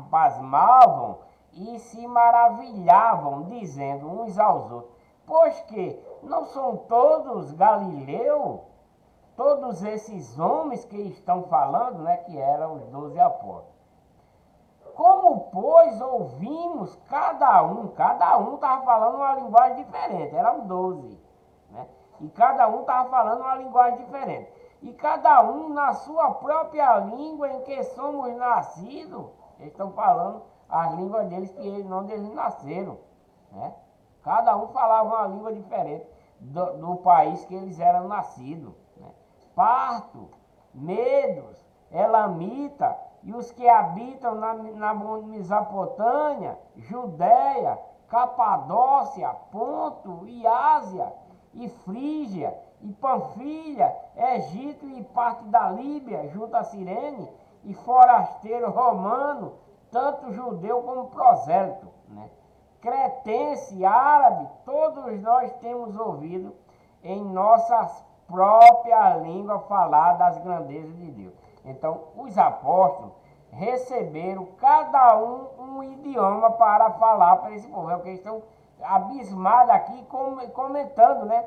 pasmavam e se maravilhavam, dizendo uns aos outros: pois que não são todos galileus? Todos esses homens que estão falando, né, que eram os 12 apóstolos. Como, pois, ouvimos cada um estava falando uma linguagem diferente, eram 12, né? E cada um estava falando uma linguagem diferente. E cada um na sua própria língua em que somos nascidos, eles estão falando as línguas deles que eles não deles nasceram, né? Cada um falava uma língua diferente do país que eles eram nascidos, né? Parto, medos, elamita e os que habitam na Mesopotâmia, Judéia, Capadócia, Ponto e Ásia, e Frígia, e Panfilha, Egito e parte da Líbia, junto a Cirene, e forasteiro romano, tanto judeu como prosélito, né? Cretense, árabe, todos nós temos ouvido em nossas própria língua falar das grandezas de Deus. Então, os apóstolos receberam cada um idioma para falar para esse povo. É o que eles estão abismados aqui comentando, né?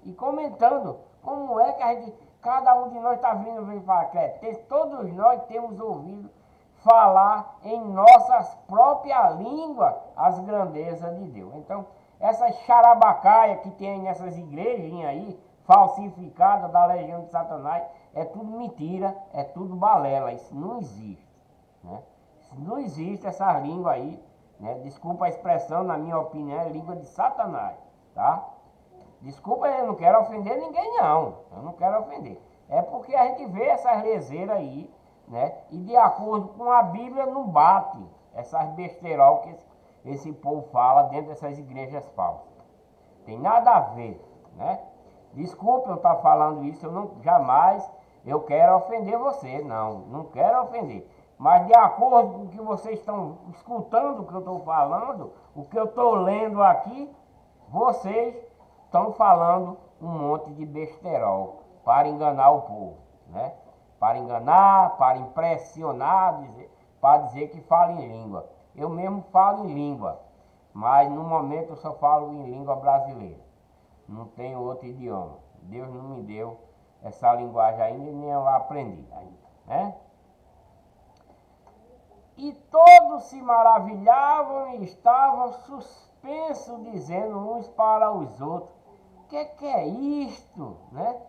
E comentando como é que cada um de nós está vindo falar cretense. Todos nós temos ouvido falar em nossas próprias línguas as grandezas de Deus. Então, essa charabacaia que tem nessas igrejinhas aí, falsificada da legião de Satanás, é tudo mentira, é tudo balela, isso não existe, né? Isso não existe essa língua aí, né? Desculpa a expressão, na minha opinião, é língua de Satanás, tá? Desculpa, eu não quero ofender ninguém não, eu não quero ofender. É porque a gente vê essas leseiras aí, né? E de acordo com a Bíblia não bate essas besterol que esse povo fala dentro dessas igrejas falsas. Tem nada a ver, né? Desculpa eu estar falando isso, jamais eu quero ofender você, não quero ofender. Mas de acordo com o que vocês estão escutando o que eu estou falando, o que eu estou lendo aqui, vocês estão falando um monte de besterol para enganar o povo, né? Para enganar, para impressionar, para dizer que fala em língua. Eu mesmo falo em língua, mas no momento eu só falo em língua brasileira. Não tenho outro idioma. Deus não me deu essa linguagem ainda, nem eu aprendi ainda, né? E todos se maravilhavam e estavam suspensos, dizendo uns para os outros: que é isto, né?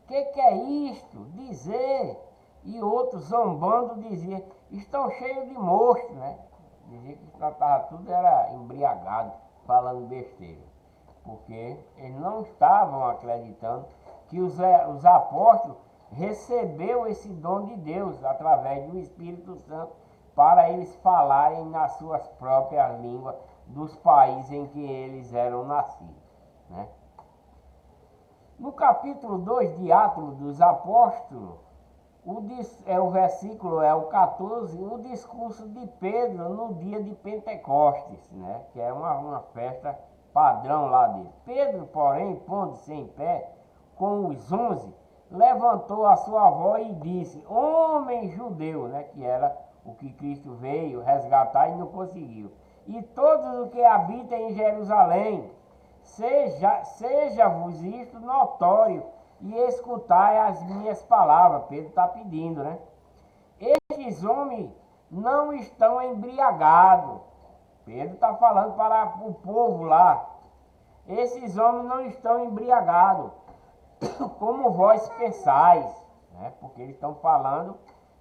Que é isto? Dizer. E outros zombando diziam: estão cheios de monstros, né? dizia que tratava tudo era embriagado, falando besteira. Porque eles não estavam acreditando que os apóstolos recebeu esse dom de Deus através do Espírito Santo para eles falarem nas suas próprias línguas dos países em que eles eram nascidos, né? No capítulo 2 de Atos dos Apóstolos, o versículo é o 14, o discurso de Pedro no dia de Pentecostes, né? Que é uma festa padrão lá dele. Pedro, porém, pondo-se em pé com os 11, levantou a sua voz e disse: homem judeu, né? Que era o que Cristo veio resgatar e não conseguiu. E todos os que habitam em Jerusalém, seja-vos isto notório e escutai as minhas palavras. Pedro está pedindo, né? Estes homens não estão embriagados. Pedro está falando para o povo lá. Esses homens não estão embriagados, como vós pensais, né? Porque eles estão falando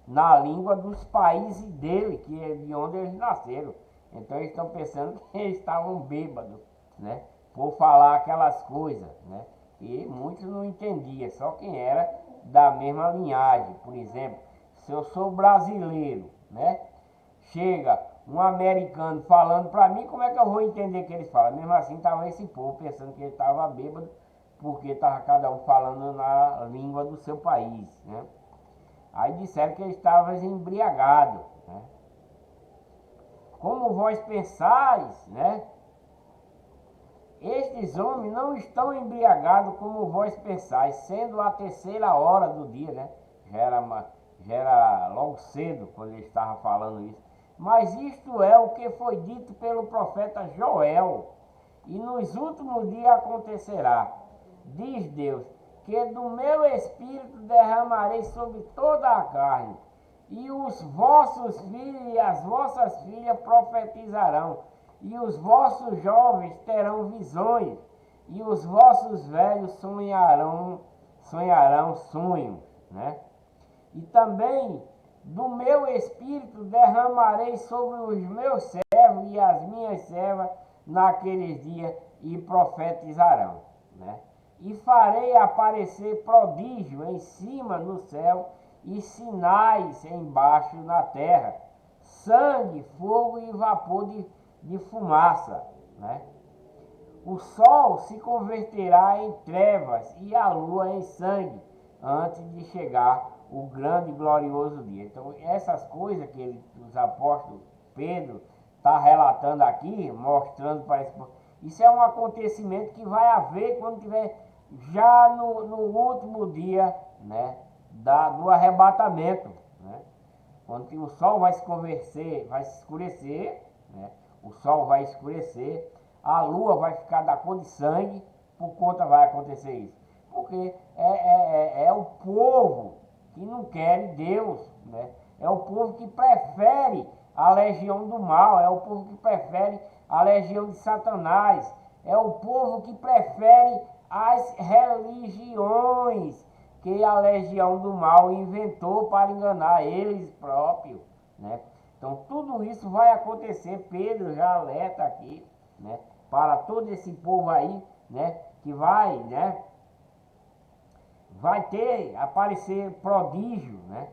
na língua dos países dele, que é de onde eles nasceram. Então eles estão pensando que eles estavam bêbados, né? Por falar aquelas coisas, né? E muitos não entendiam, só quem era da mesma linhagem. Por exemplo, se eu sou brasileiro, né? Chega um americano falando para mim, como é que eu vou entender o que eles falam? Mesmo assim, estava esse povo pensando que ele estava bêbado, porque estava cada um falando na língua do seu país, né? Aí disseram que ele estava embriagado, né? Como vós pensais, né? Estes homens não estão embriagados como vós pensais, sendo a terceira hora do dia, né? Já era logo cedo quando ele estava falando isso. Mas isto é o que foi dito pelo profeta Joel. E nos últimos dias acontecerá, diz Deus, que do meu espírito derramarei sobre toda a carne. E os vossos filhos e as vossas filhas profetizarão. E os vossos jovens terão visões, e os vossos velhos sonharão sonhos, né? E também do meu espírito derramarei sobre os meus servos e as minhas servas naqueles dias e profetizarão, né? E farei aparecer prodígio em cima no céu e sinais embaixo na terra, sangue, fogo e vapor de fumaça, né? O sol se converterá em trevas e a lua em sangue, antes de chegar o grande e glorioso dia. Então, essas coisas que os apóstolos Pedro está relatando aqui, mostrando para esse povo, isso é um acontecimento que vai haver quando tiver já no último dia, né, do arrebatamento, né? Quando o sol vai se escurecer, né? O sol vai escurecer, a lua vai ficar da cor de sangue. Por conta vai acontecer isso? Porque é o povo que não quer Deus, né? É o povo que prefere a legião do mal, é o povo que prefere a legião de Satanás, é o povo que prefere as religiões que a legião do mal inventou para enganar eles próprios, né? Então tudo isso vai acontecer. Pedro já alerta aqui, né, para todo esse povo aí, né, que vai aparecer prodígio, né,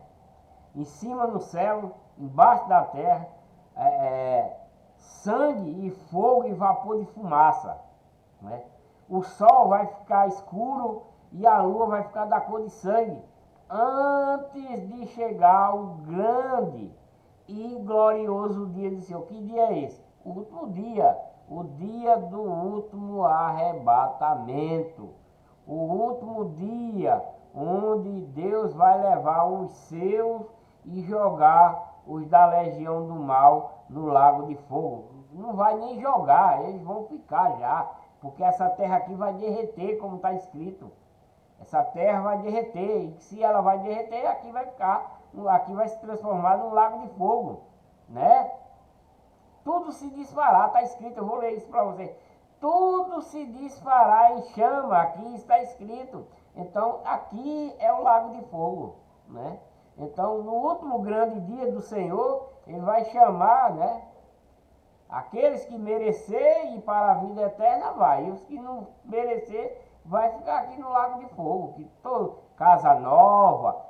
em cima no céu, embaixo da terra, sangue e fogo e vapor de fumaça, né? O sol vai ficar escuro e a lua vai ficar da cor de sangue, antes de chegar o grande e glorioso dia do Senhor. Que dia é esse? O último dia, o dia do último arrebatamento, o último dia onde Deus vai levar os seus e jogar os da legião do mal no lago de fogo. Não vai nem jogar, eles vão ficar já, porque essa terra aqui vai derreter, como está escrito. Essa terra vai derreter, e se ela vai derreter, aqui vai ficar, aqui vai se transformar num lago de fogo, né? Tudo se desfará, está escrito, eu vou ler isso para você. Tudo se desfará em chama, aqui está escrito. Então, aqui é o lago de fogo, né? Então, no último grande dia do Senhor, ele vai chamar, né, Aqueles que merecer ir para a vida eterna vai, e os que não merecer vai ficar aqui no lago de fogo, que todo, casa nova,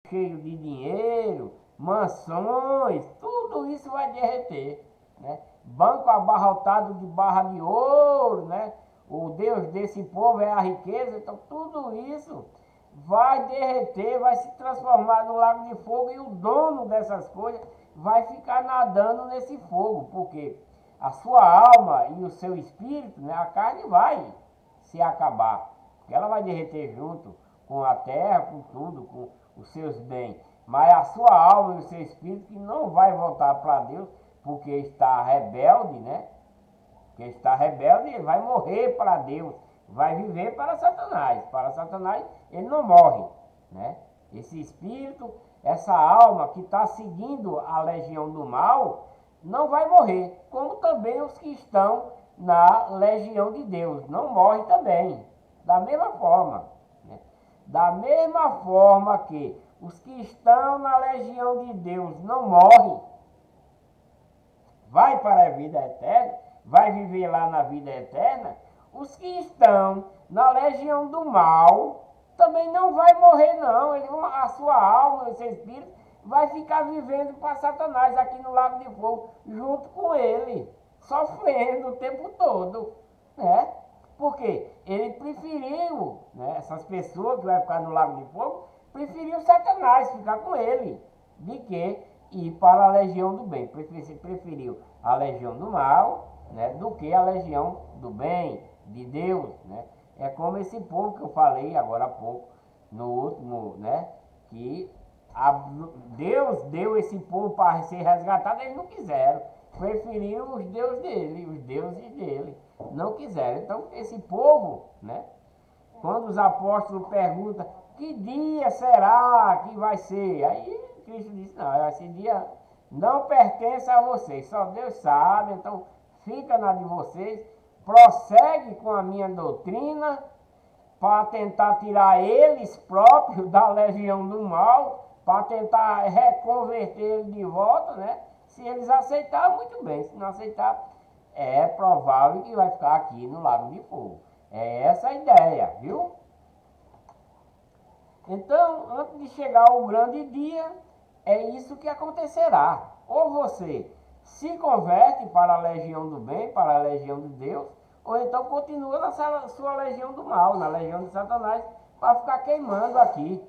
cheio de dinheiro, mansões, tudo isso vai derreter, né? Banco abarrotado de barra de ouro, né? O Deus desse povo é a riqueza, então tudo isso vai derreter, vai se transformar no lago de fogo e o dono dessas coisas vai ficar nadando nesse fogo, porque a sua alma e o seu espírito, né, a carne vai se acabar, porque ela vai derreter junto com a terra, com tudo, com os seus bens. Mas a sua alma e o seu espírito que não vai voltar para Deus, porque está rebelde, né? Porque está rebelde, ele vai morrer para Deus, vai viver para Satanás. Para Satanás, ele não morre, né? Esse espírito, essa alma que está seguindo a legião do mal, não vai morrer, como também os que estão na legião de Deus, não morrem também, da mesma forma, né? Da mesma forma que os que estão na legião de Deus não morrem, vai para a vida eterna, vai viver lá na vida eterna, os que estão na legião do mal também não vai morrer não, a sua alma, o seu espírito vai ficar vivendo para Satanás aqui no lago de fogo, junto com ele, sofrendo o tempo todo, né? Porque ele preferiu, né, essas pessoas que vão ficar no lago de fogo, preferiu Satanás ficar com ele, de que ir para a legião do bem. Preferiu a legião do mal, né, do que a legião do bem, de Deus, né? É como esse povo que eu falei agora há pouco, no último, né, que Deus deu esse povo para ser resgatado, eles não quiseram. Preferiram os deuses dele, não quiseram. Então, esse povo, né, quando os apóstolos perguntam que dia será que vai ser, aí Cristo disse, não, esse dia não pertence a vocês, só Deus sabe, então fica na de vocês, prossegue com a minha doutrina, para tentar tirar eles próprios da legião do mal, para tentar reconverter ele de volta, né? Se eles aceitarem, muito bem, se não aceitar, é provável que vai ficar aqui no lago de fogo. É essa a ideia, viu? Então, antes de chegar ao grande dia, é isso que acontecerá. Ou você se converte para a legião do bem, para a legião de Deus, ou então continua na sua legião do mal, na legião de Satanás, para ficar queimando aqui,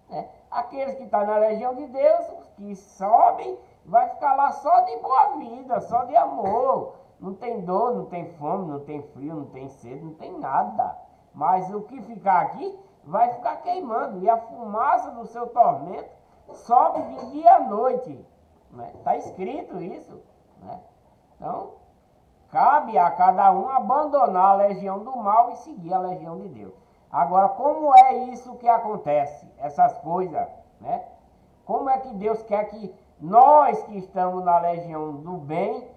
né? Aqueles que estão na legião de Deus, que sobem, vai ficar lá só de boa vida, só de amor. Não tem dor, não tem fome, não tem frio, não tem sede, não tem nada. Mas o que ficar aqui vai ficar queimando, e a fumaça do seu tormento sobe de dia à noite. Está, né? Escrito isso, né? Então, cabe a cada um abandonar a legião do mal e seguir a legião de Deus. Agora, como é isso que acontece? Essas coisas, né? Como é que Deus quer que nós que estamos na legião do bem,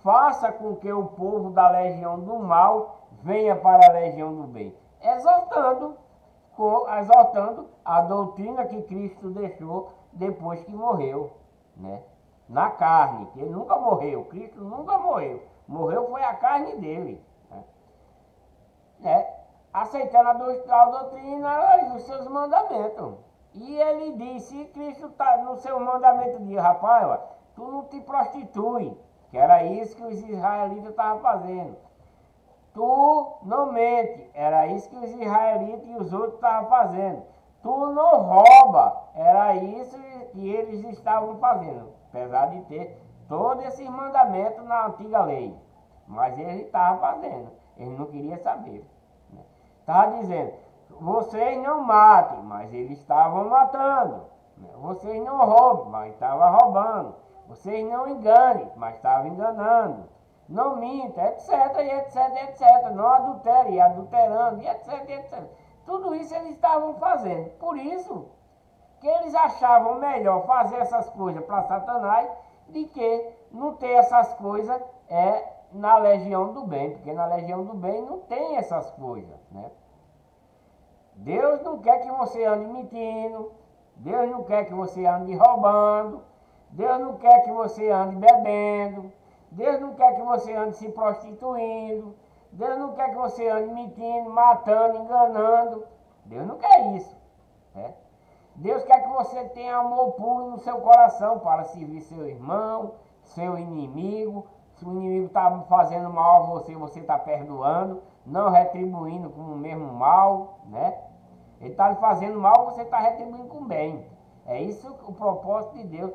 faça com que o povo da legião do mal venha para a legião do bem? Exaltando a doutrina que Cristo deixou depois que morreu, né? Na carne, que ele nunca morreu, Cristo nunca morreu. Morreu foi a carne dele, né? Aceitando a doutrina e os seus mandamentos. E ele disse, Cristo está no seu mandamento, de rapaz, ó, tu não te prostitui, que era isso que os israelitas estavam fazendo. Tu não mente, era isso que os israelitas e os outros estavam fazendo. Tu não rouba, era isso que eles estavam fazendo, apesar de ter todos esses mandamentos na antiga lei. Mas eles estavam fazendo, eles não queriam saber. Estava dizendo, vocês não matem, mas eles estavam matando. Vocês não roubem, mas estavam roubando. Vocês não enganem, mas estavam enganando. Não minta, etc, etc, etc. Não adultere, e adulterando, etc, etc. Tudo isso eles estavam fazendo. Por isso que eles achavam melhor fazer essas coisas para Satanás do que não ter essas coisas na legião do bem. Porque na legião do bem não tem essas coisas, né? Deus não quer que você ande mentindo. Deus não quer que você ande roubando. Deus não quer que você ande bebendo. Deus não quer que você ande se prostituindo. Deus não quer que você ande mentindo, matando, enganando. Deus não quer isso. Né? Deus quer que você tenha amor puro no seu coração para servir seu irmão, seu inimigo. Se o inimigo está fazendo mal a você, você está perdoando, não retribuindo com o mesmo mal, né? Ele está lhe fazendo mal, você está retribuindo com bem. É isso o propósito de Deus.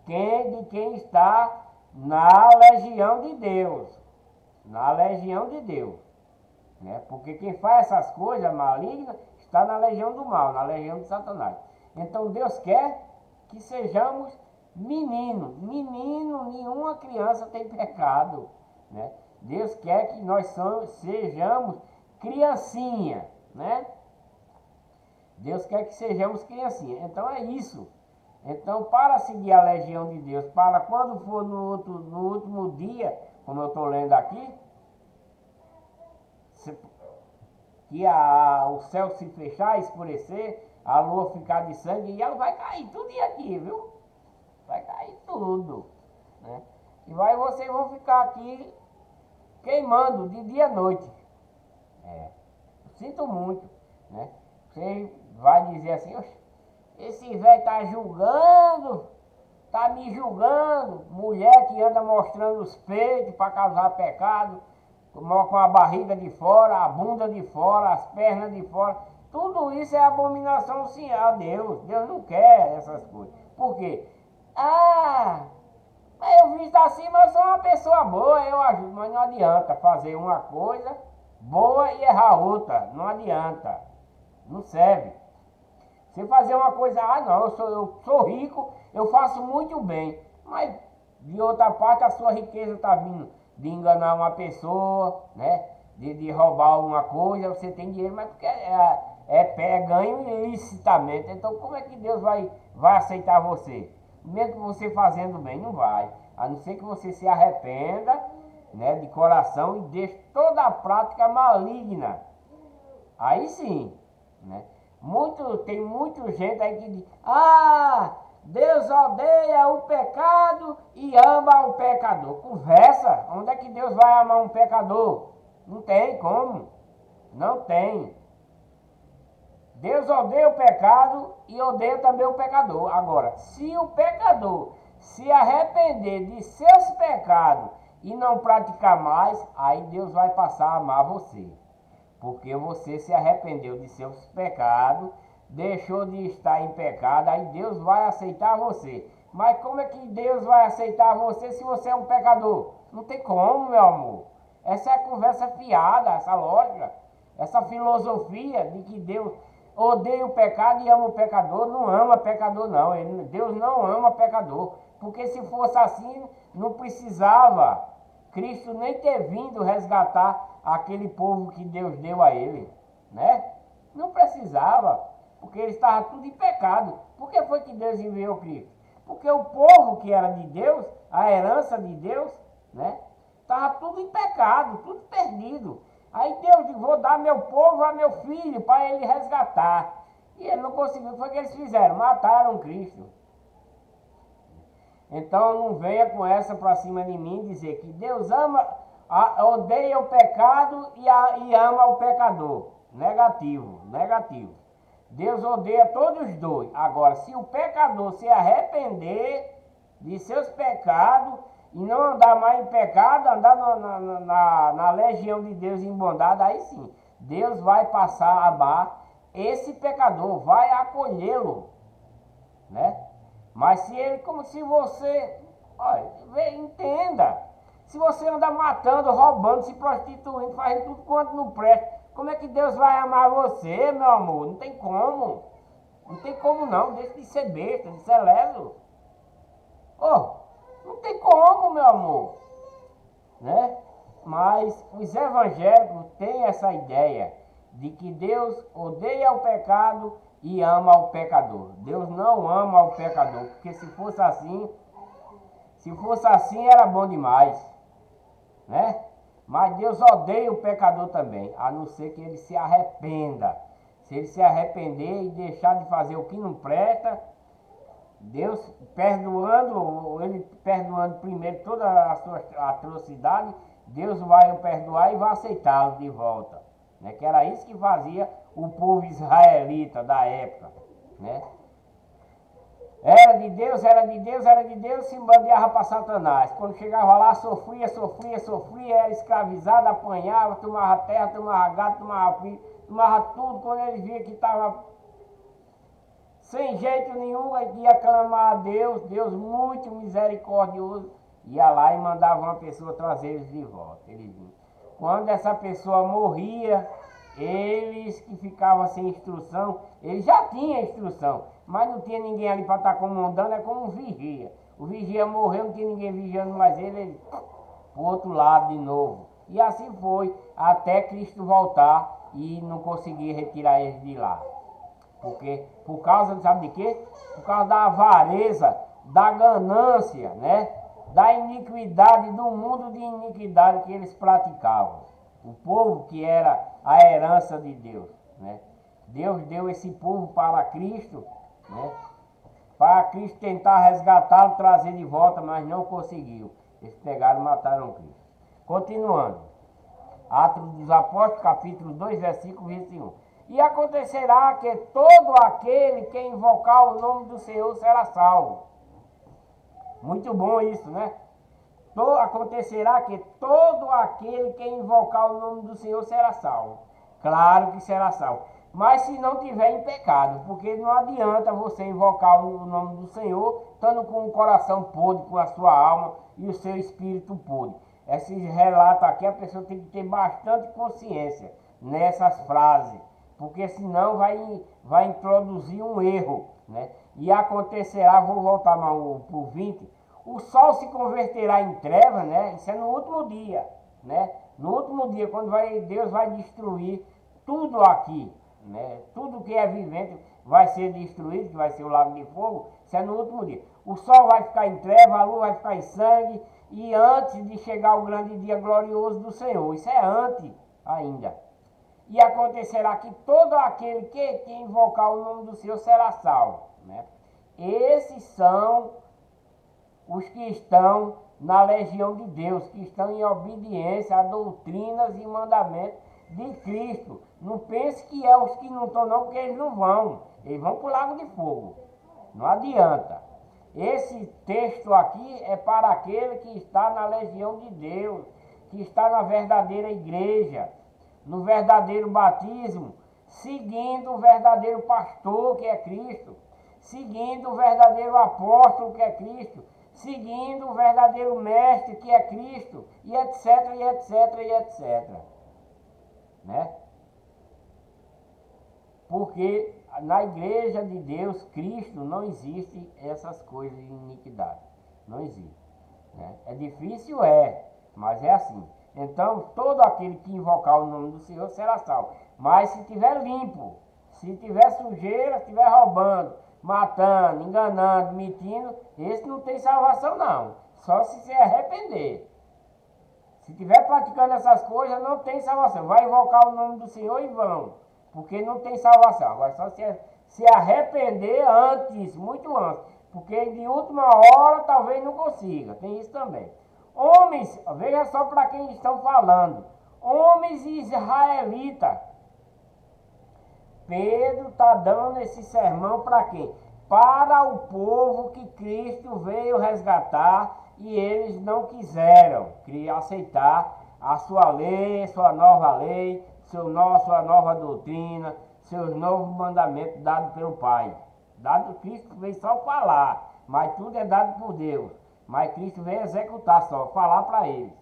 De quem está na legião de Deus. Na legião de Deus. Né? Porque quem faz essas coisas malignas está na legião do mal, na legião de Satanás. Então Deus quer que sejamos meninos. Menino, nenhuma criança tem pecado. Né? Deus quer que nós sejamos criancinha. Né? Deus quer que sejamos criancinha. Então é isso. Então, para seguir a legião de Deus, para quando for no último dia, como eu estou lendo aqui, que o céu se fechar, escurecer, a lua ficar de sangue, e ela vai cair tudo aqui, viu? Vai cair tudo. Né? E vocês vão ficar aqui queimando de dia e noite. Sinto muito. Né? Você vai dizer assim, esse velho tá julgando, tá me julgando. Mulher que anda mostrando os peitos para causar pecado, com a barriga de fora, a bunda de fora, as pernas de fora. Tudo isso é abominação sim a Deus. Deus não quer essas coisas. Por quê? Mas eu visto assim, mas eu sou uma pessoa boa, eu ajudo. Mas não adianta fazer uma coisa boa e errar outra. Não adianta. Não serve. Você fazer uma coisa, não, eu sou rico, eu faço muito bem. Mas de outra parte a sua riqueza está vindo de enganar uma pessoa, né? De roubar alguma coisa, você tem dinheiro, mas porque é ganho ilicitamente. Então como é que Deus vai aceitar você? Mesmo que você fazendo bem, não vai. A não ser que você se arrependa, né, de coração e deixe toda a prática maligna. Aí sim, né? Tem muita gente aí que diz, Deus odeia o pecado e ama o pecador. Conversa, onde é que Deus vai amar um pecador? Não tem como, não tem. Deus odeia o pecado e odeia também o pecador. Agora, se o pecador se arrepender de seus pecados e não praticar mais, aí Deus vai passar a amar você. Porque você se arrependeu de seus pecados, deixou de estar em pecado, aí Deus vai aceitar você. Mas como é que Deus vai aceitar você se você é um pecador? Não tem como, meu amor. Essa é a conversa fiada, essa lógica, essa filosofia de que Deus odeia o pecado e ama o pecador. Não ama pecador, não. Deus não ama pecador. Porque se fosse assim, não precisava Cristo nem ter vindo resgatar aquele povo que Deus deu a ele, né? Não precisava, porque eles estavam tudo em pecado. Por que foi que Deus enviou Cristo? Porque o povo que era de Deus, a herança de Deus, né? Estava tudo em pecado, tudo perdido. Aí Deus disse, vou dar meu povo a meu filho para ele resgatar. E ele não conseguiu, foi o que eles fizeram, mataram Cristo. Então não venha com essa para cima de mim dizer que Deus odeia o pecado e ama o pecador. Negativo, negativo. Deus odeia todos os dois. Agora, se o pecador se arrepender de seus pecados e não andar mais em pecado, andar na legião de Deus em bondade, aí sim, Deus vai passar a amar esse pecador, vai acolhê-lo, né? Mas se ele, como se você, olha, entenda, se você anda matando, roubando, se prostituindo, fazendo tudo quanto não presta, como é que Deus vai amar você, meu amor? Não tem como. Não tem como não, deixa de ser besta, de ser leso. Não tem como, meu amor. Né? Mas os evangélicos têm essa ideia de que Deus odeia o pecado e ama o pecador. Deus não ama o pecador, porque se fosse assim era bom demais, né? Mas Deus odeia o pecador também, a não ser que ele se arrependa. Se ele se arrepender e deixar de fazer o que não presta, Deus perdoando, ele perdoando primeiro toda a sua atrocidade, Deus vai o perdoar e vai aceitá-lo de volta. Né? Que era isso que fazia o povo israelita da época. Né? Era de Deus, era de Deus, era de Deus, se bandeava para Satanás. Quando chegava lá, sofria, era escravizado, apanhava, tomava terra, tomava gato, tomava filho, tomava tudo. Quando ele via que estava sem jeito nenhum, ele ia clamar a Deus, Deus muito misericordioso, ia lá e mandava uma pessoa trazer eles de volta. Eles vinham. Quando essa pessoa morria, eles que ficavam sem instrução, eles já tinham instrução, mas não tinha ninguém ali para estar comandando, é como um vigia. O vigia morreu, não tinha ninguém vigiando mais ele para o outro lado de novo. E assim foi, até Cristo voltar e não conseguir retirar eles de lá. Porque, por causa, sabe de quê? Por causa da avareza, da ganância, né? Da iniquidade, do mundo de iniquidade que eles praticavam. O povo que era a herança de Deus, né? Deus deu esse povo para Cristo, né? Para Cristo tentar resgatá-lo, trazer de volta, mas não conseguiu. Eles pegaram e mataram Cristo. Continuando. Atos dos Apóstolos, capítulo 2, versículo 21. E acontecerá que todo aquele que invocar o nome do Senhor será salvo. Muito bom isso, né? Acontecerá que todo aquele que invocar o nome do Senhor será salvo. Claro que será salvo. Mas se não tiver em pecado, porque não adianta você invocar o nome do Senhor, estando com o coração podre, com a sua alma e o seu espírito podre. Esse relato aqui, a pessoa tem que ter bastante consciência nessas frases, porque senão vai introduzir um erro, né? E acontecerá, vou voltar para o 20, o sol se converterá em trevas, né? Isso é no último dia, né? No último dia, quando Deus vai destruir tudo aqui, né? Tudo que é vivente vai ser destruído, que vai ser o lago de fogo, isso é no último dia. O sol vai ficar em trevas, a lua vai ficar em sangue, e antes de chegar o grande dia glorioso do Senhor, isso é antes ainda. E acontecerá que todo aquele que invocar o nome do Senhor será salvo, né? Esses são os que estão na legião de Deus, que estão em obediência a doutrinas e mandamentos de Cristo. Não pense que é os que não estão não, porque eles não vão. Eles vão para o lago de fogo. Não adianta. Esse texto aqui é para aquele que está na legião de Deus, que está na verdadeira igreja, no verdadeiro batismo, seguindo o verdadeiro pastor que é Cristo, seguindo o verdadeiro apóstolo que é Cristo, seguindo o verdadeiro mestre que é Cristo, e etc, e etc, e etc. Né? Porque na igreja de Deus, Cristo, não existe essas coisas de iniquidade. Não existe. Né? É difícil, mas é assim. Então, todo aquele que invocar o nome do Senhor será salvo. Mas se tiver limpo, se tiver sujeira, se estiver roubando, matando, enganando, mentindo, esse não tem salvação não. Só se arrepender. Se estiver praticando essas coisas, não tem salvação. Vai invocar o nome do Senhor e vão. Porque não tem salvação. Agora só se arrepender antes, muito antes. Porque de última hora talvez não consiga. Tem isso também. Homens, veja só para quem estão falando. Homens israelitas. Pedro está dando esse sermão para quem? Para o povo que Cristo veio resgatar e eles não quiseram aceitar a sua lei, sua nova lei, sua nova doutrina, seus novos mandamentos dados pelo Pai. Cristo veio só falar, mas tudo é dado por Deus. Mas Cristo veio executar só, falar para eles.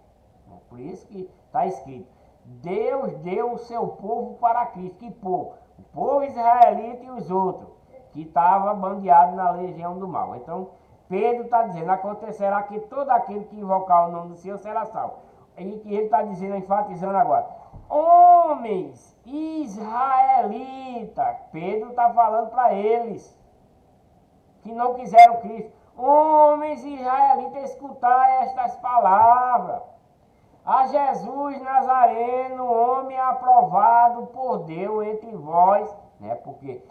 Por isso que está escrito. Deus deu o seu povo para Cristo. Que povo? O povo israelita e os outros, que estavam bandeados na legião do mal. Então, Pedro está dizendo, acontecerá que todo aquele que invocar o nome do Senhor será salvo. E que ele está dizendo, enfatizando agora, homens israelitas, Pedro está falando para eles, que não quiseram Cristo. Homens israelitas, escutai estas palavras. A Jesus Nazareno, homem aprovado por Deus entre vós, né? Porque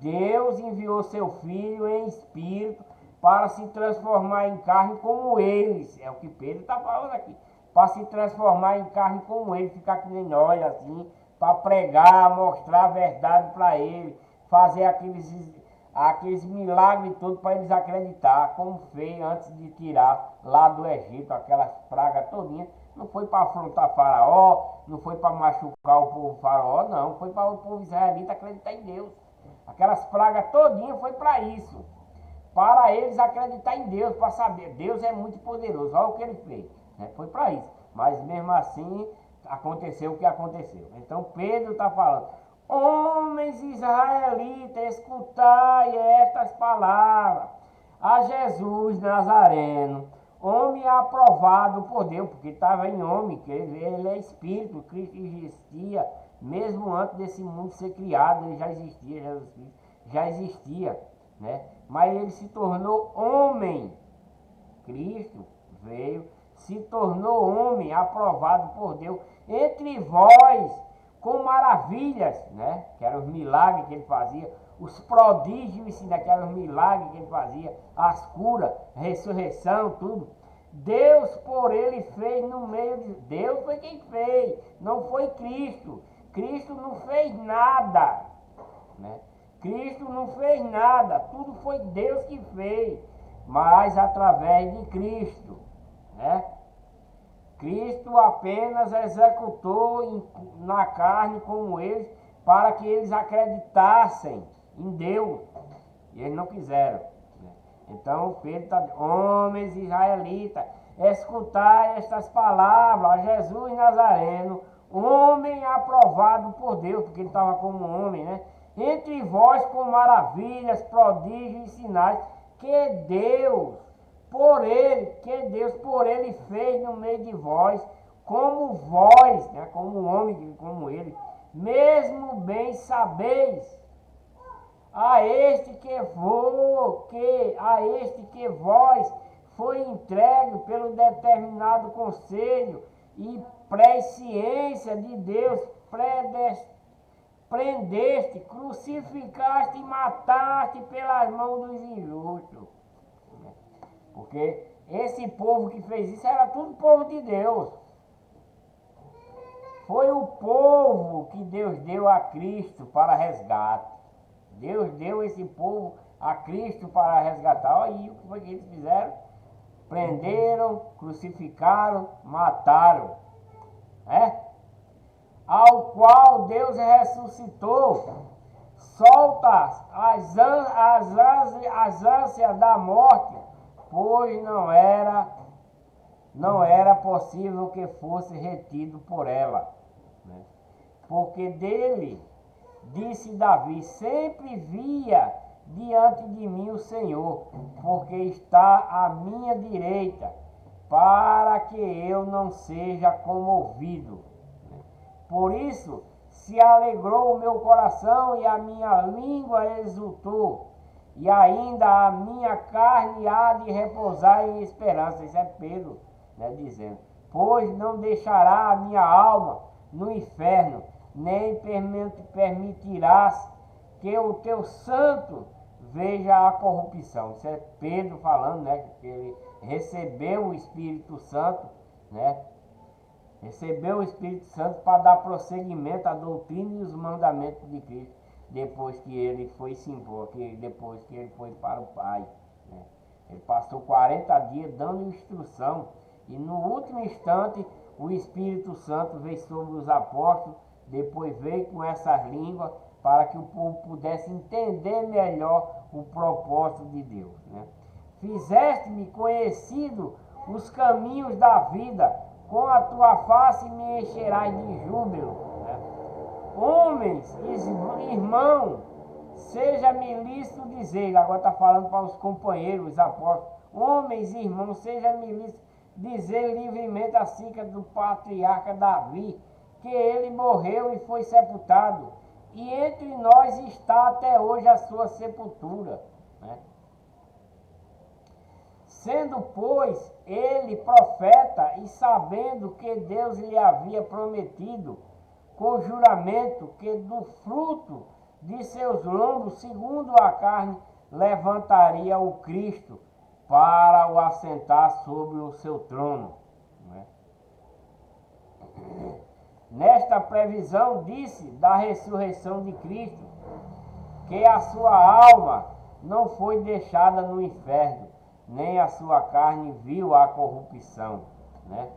Deus enviou seu Filho em espírito para se transformar em carne como eles. É o que Pedro está falando aqui. Para se transformar em carne como eles, ficar que nem nós, assim, para pregar, mostrar a verdade para eles, fazer aqueles milagres todos para eles acreditar, como fez antes de tirar lá do Egito aquelas pragas todinhas. Não foi para afrontar Faraó, não foi para machucar o povo Faraó, não. Foi para o povo israelita acreditar em Deus. Aquelas pragas todinhas foi para isso. Para eles acreditar em Deus, para saber. Deus é muito poderoso, olha o que ele fez. Né? Foi para isso. Mas mesmo assim, aconteceu o que aconteceu. Então Pedro está falando: homens israelitas, escutai estas palavras. A Jesus Nazareno, homem aprovado por Deus, porque estava em homem, que ele é espírito, Cristo existia, mesmo antes desse mundo ser criado, ele já existia, Jesus Cristo já existia, né? Mas ele se tornou homem, Cristo veio, se tornou homem, aprovado por Deus, entre vós, com maravilhas, né? Que eram os milagres que ele fazia, os prodígios, né? Que eram os milagres que ele fazia, as curas, ressurreição, tudo. Deus por ele fez no meio de... Deus foi quem fez, não foi Cristo. Cristo não fez nada, né? Cristo não fez nada, tudo foi Deus que fez, mas através de Cristo, né? Cristo apenas executou na carne como eles, para que eles acreditassem em Deus, e eles não quiseram. Então Pedro está dizendo: homens israelitas, escutai estas palavras, a Jesus Nazareno, homem aprovado por Deus, porque ele estava como homem, né? Entre vós com maravilhas, prodígios e sinais, que Deus por ele fez no meio de vós, né? Como homem, como ele, mesmo bem sabeis. A este que vós foi entregue pelo determinado conselho e presciência de Deus, prendeste, crucificaste e mataste pelas mãos dos injustos. Porque esse povo que fez isso era tudo povo de Deus. Foi o povo que Deus deu a Cristo para resgate. Deus deu esse povo a Cristo para resgatar. Olha aí o que foi que eles fizeram. Prenderam, crucificaram, mataram. Ao qual Deus ressuscitou. Solta as ânsias da morte, pois não era possível que fosse retido por ela. Né? Porque dele, disse Davi, sempre via diante de mim o Senhor, porque está à minha direita, para que eu não seja comovido. Por isso se alegrou o meu coração e a minha língua exultou, e ainda a minha carne há de repousar em esperança. Isso é Pedro, né, dizendo: pois não deixará a minha alma no inferno, nem permitirás que o teu santo veja a corrupção. Isso é Pedro falando, né, que ele recebeu o Espírito Santo, né? Recebeu o Espírito Santo para dar prosseguimento à doutrina e os mandamentos de Cristo, depois que ele foi-se embora, depois que ele foi para o Pai. Né? Ele passou 40 dias dando instrução, e no último instante o Espírito Santo veio sobre os apóstolos, depois veio com essas línguas, para que o povo pudesse entender melhor o propósito de Deus. Né? Fizeste-me conhecido os caminhos da vida, com a tua face me encherás de júbilo. Né? Homens, irmão, seja-me lícito dizer, agora está falando para os companheiros, os apóstolos: homens, irmãos, seja-me lícito dizer livremente acerca do patriarca Davi, que ele morreu e foi sepultado, e entre nós está até hoje a sua sepultura. Né? Sendo, pois, ele profeta, e sabendo que Deus lhe havia prometido com juramento que do fruto de seus lombos, segundo a carne, levantaria o Cristo para o assentar sobre o seu trono. Né? Nesta previsão, disse da ressurreição de Cristo, que a sua alma não foi deixada no inferno, nem a sua carne viu a corrupção. Né?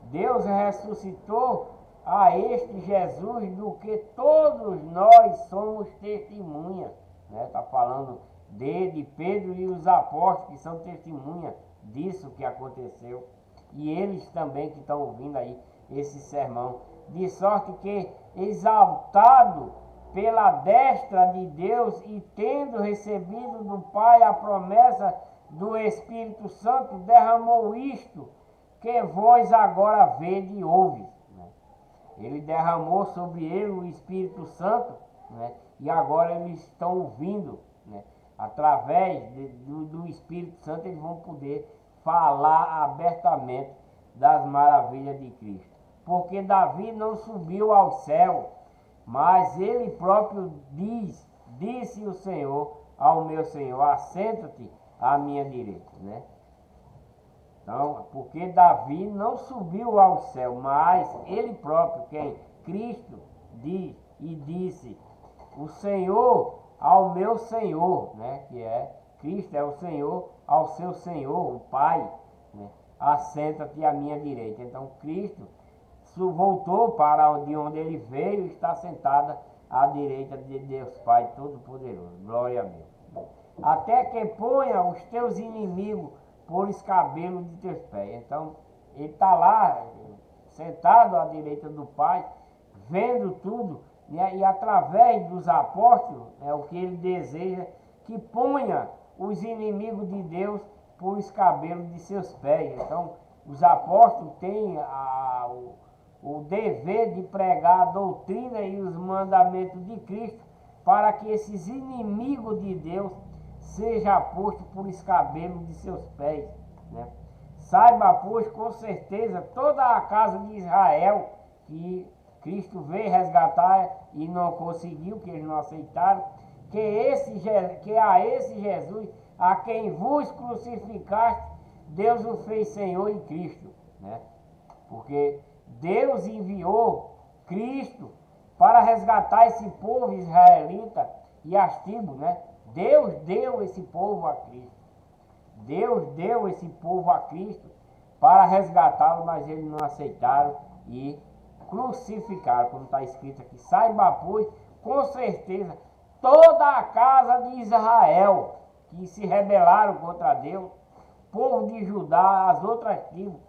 Deus ressuscitou a este Jesus do que todos nós somos testemunhas. Está falando de Pedro e os apóstolos, que são testemunhas disso que aconteceu. E eles também que estão ouvindo aí esse sermão. De sorte que, exaltado pela destra de Deus e tendo recebido do Pai a promessa do Espírito Santo, derramou isto que vós agora vede e ouve. Ele derramou sobre ele o Espírito Santo, né? E agora eles estão ouvindo, né? Através do Espírito Santo eles vão poder falar abertamente das maravilhas de Cristo. Porque Davi não subiu ao céu, mas ele próprio disse o Senhor ao meu Senhor, assenta-te à minha direita, né? Então, porque Davi não subiu ao céu, mas ele próprio, quem? Cristo, disse, o Senhor ao meu Senhor, né? Que é, Cristo é o Senhor ao seu Senhor, o Pai, né? Assenta-te à minha direita. Então, Cristo voltou para de onde ele veio e está sentada à direita de Deus Pai Todo-Poderoso. Glória a Deus. Até que ponha os teus inimigos por escabelo de teus pés. Então, ele está lá, sentado à direita do Pai, vendo tudo, né? E através dos apóstolos, é o que ele deseja, que ponha os inimigos de Deus por escabelo de seus pés. Então, os apóstolos têm o dever de pregar a doutrina e os mandamentos de Cristo, para que esses inimigos de Deus seja posto por escabelo de seus pés, né? Saiba, pois, com certeza, toda a casa de Israel, que Cristo veio resgatar e não conseguiu, que eles não aceitaram, que a esse Jesus, a quem vos crucificaste, Deus o fez Senhor em Cristo, né? Porque Deus enviou Cristo para resgatar esse povo israelita e astibo, né? Deus deu esse povo a Cristo. Deus deu esse povo a Cristo para resgatá-lo, mas eles não aceitaram e crucificaram, como está escrito aqui. Saiba, pois, com certeza, toda a casa de Israel que se rebelaram contra Deus, povo de Judá, as outras tribos,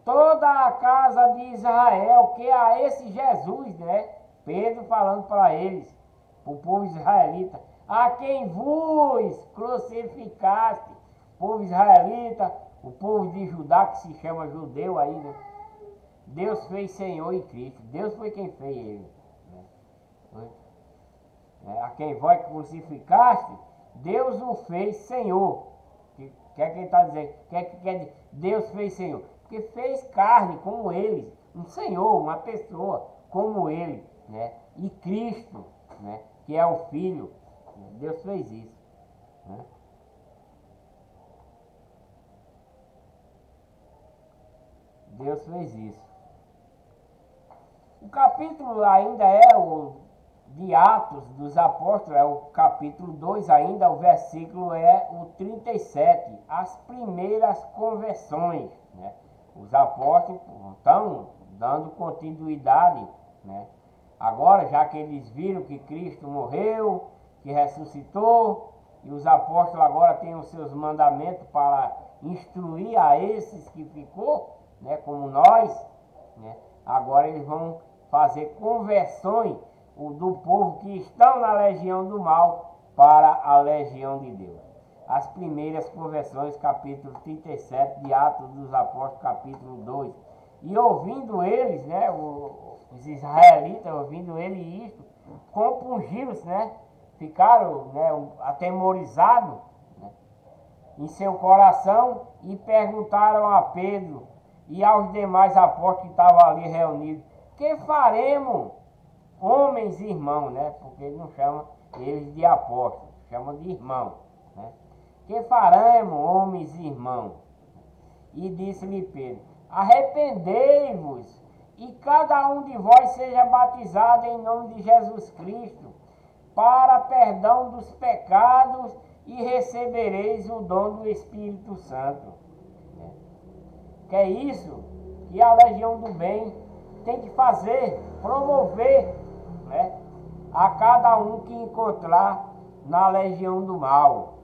toda a casa de Israel, que a esse Jesus, né? Pedro falando para eles, para o povo israelita, a quem vos crucificaste, povo israelita, o povo de Judá, que se chama judeu aí, né? Deus fez Senhor em Cristo. Deus foi quem fez ele, né? A quem vós crucificaste, Deus o fez Senhor. O que é que ele está dizendo? O que é que quer dizer? Deus fez Senhor. Porque fez carne como eles, um Senhor, uma pessoa como ele, né? E Cristo, né? Que é o Filho. Deus fez isso, né? Deus fez isso. O capítulo ainda é o de Atos dos Apóstolos, é o capítulo 2 ainda, o versículo é o 37, as primeiras conversões, né? Os apóstolos estão dando continuidade, né? Agora, já que eles viram que Cristo morreu, que ressuscitou, e os apóstolos agora têm os seus mandamentos para instruir a esses que ficou, né, como nós, né? Agora eles vão fazer conversões do povo que estão na legião do mal para a legião de Deus. As primeiras conversões, capítulo 37 de Atos dos Apóstolos, capítulo 2. E ouvindo eles, né, os israelitas, ouvindo eles isto, compungiram-se, né? Ficaram, né, atemorizados, né, em seu coração e perguntaram a Pedro e aos demais apóstolos que estavam ali reunidos: que faremos homens irmãos, né? Porque ele não chama eles de apóstolos, chama de irmão, né? Que faremos, homens irmãos? E disse-lhe Pedro: arrependei-vos, e cada um de vós seja batizado em nome de Jesus Cristo, para perdão dos pecados, e recebereis o dom do Espírito Santo. Que é isso que a Legião do Bem tem que fazer, promover, né, a cada um que encontrar na Legião do Mal.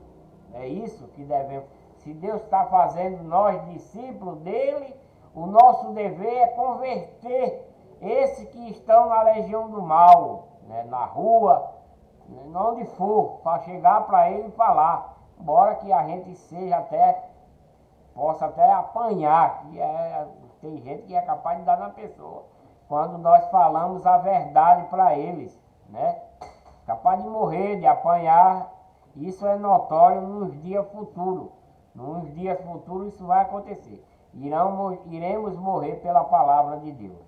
É isso que devemos. Se Deus está fazendo nós discípulos dele, o nosso dever é converter esses que estão na Legião do Mal, né, na rua, onde for, para chegar para ele e falar. Embora que a gente possa até apanhar, tem gente que é capaz de dar na pessoa, quando nós falamos a verdade para eles, né? Capaz de morrer, de apanhar. Isso é notório nos dias futuros. Nos dias futuros isso vai acontecer. Iremos morrer pela palavra de Deus.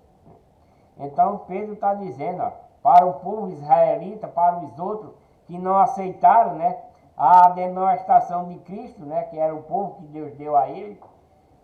Então Pedro está dizendo, ó, para o povo israelita, para os outros que não aceitaram, né, a demonstração de Cristo, né, que era o povo que Deus deu a ele.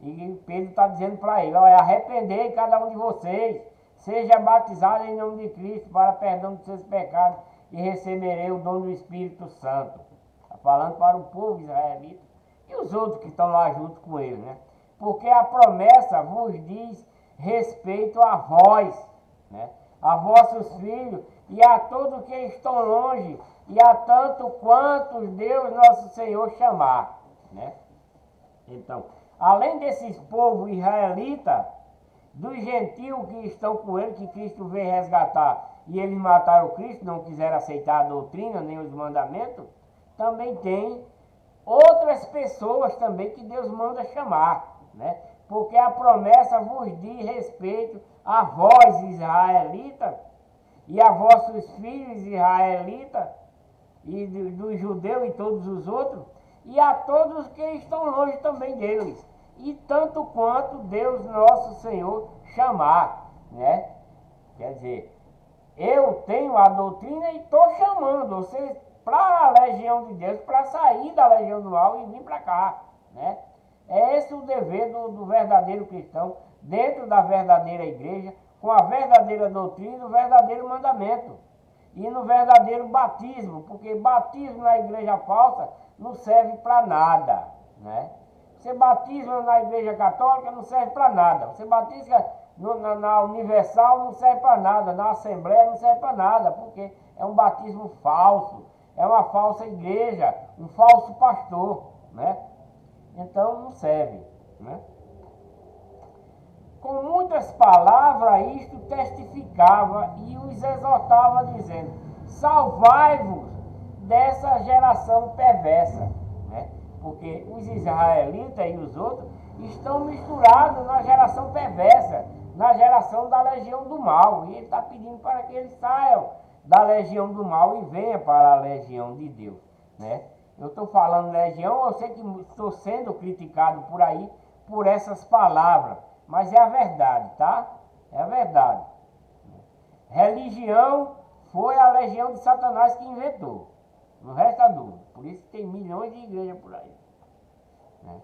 E Pedro está dizendo para ele: olha, arrependei cada um de vocês, seja batizado em nome de Cristo para perdão dos seus pecados, e receberei o dom do Espírito Santo. Está falando para o povo israelita e os outros que estão lá junto com ele, né? Porque a promessa vos diz respeito a vós, né, a vossos filhos e a todos que estão longe, e a tanto quantos Deus nosso Senhor chamar, né? Então, além desses povos israelitas, dos gentios que estão com ele, que Cristo veio resgatar, e eles mataram Cristo, não quiseram aceitar a doutrina nem os mandamentos, também tem outras pessoas também que Deus manda chamar, né? Porque a promessa vos diz respeito a vós, israelitas, e a vossos filhos israelitas, e dos judeus e todos os outros, e a todos que estão longe também deles, e tanto quanto Deus nosso Senhor chamar, né? Quer dizer, eu tenho a doutrina e estou chamando vocês para a legião de Deus, para sair da legião do mal e vir para cá, né? É esse o dever do verdadeiro cristão, dentro da verdadeira igreja, com a verdadeira doutrina e o verdadeiro mandamento. E no verdadeiro batismo, porque batismo na igreja falsa não serve para nada, né? Você batiza na igreja católica, não serve para nada. Você batiza na universal, não serve para nada. Na assembleia, não serve para nada, porque é um batismo falso, é uma falsa igreja, um falso pastor, né? Então não serve, né? Com muitas palavras isto testificava e os exortava, dizendo: salvai-vos dessa geração perversa, né? Porque os israelitas e os outros estão misturados na geração perversa, na geração da legião do mal, e ele está pedindo para que eles saiam da legião do mal e venham para a legião de Deus, né? Eu estou falando legião, eu sei que estou sendo criticado por aí por essas palavras, mas é a verdade, tá? É a verdade. Religião foi a legião de Satanás que inventou. Não resta dúvida. Por isso tem milhões de igrejas por aí, né?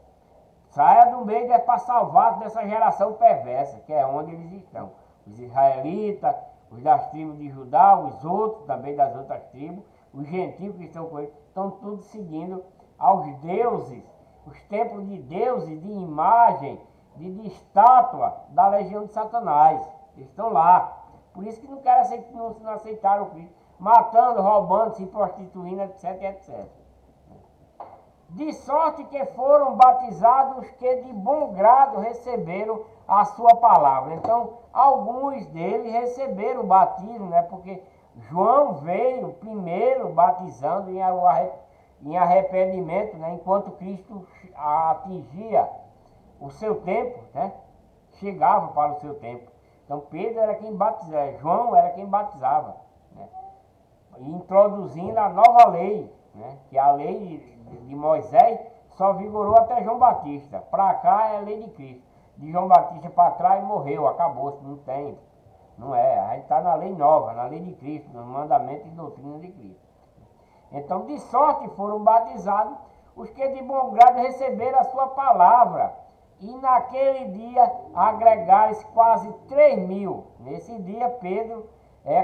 Saia do meio para salvar dessa geração perversa, que é onde eles estão. Os israelitas, os das tribos de Judá, os outros também das outras tribos, os gentios que estão com eles, estão todos seguindo aos deuses, os templos de deuses, de imagem, de estátua da legião de Satanás. Eles estão lá. Por isso que não querem aceitar, não aceitaram o Cristo, matando, roubando, se prostituindo, etc, etc. De sorte que foram batizados que de bom grado receberam a sua palavra. Então, alguns deles receberam o batismo, né? Porque João veio primeiro batizando em arrependimento, né? Enquanto Cristo atingia o seu tempo, né? Chegava para o seu tempo. Então Pedro era quem batizava, João era quem batizava, né? Introduzindo a nova lei, né? Que a lei de Moisés só vigorou até João Batista. Para cá é a lei de Cristo. De João Batista para trás morreu, acabou, não tem. Não é, a gente está na lei nova, na lei de Cristo, no mandamento e doutrina de Cristo. Então, de sorte foram batizados os que de bom grado receberam a sua palavra. E naquele dia agregaram-se quase 3.000. Nesse dia, Pedro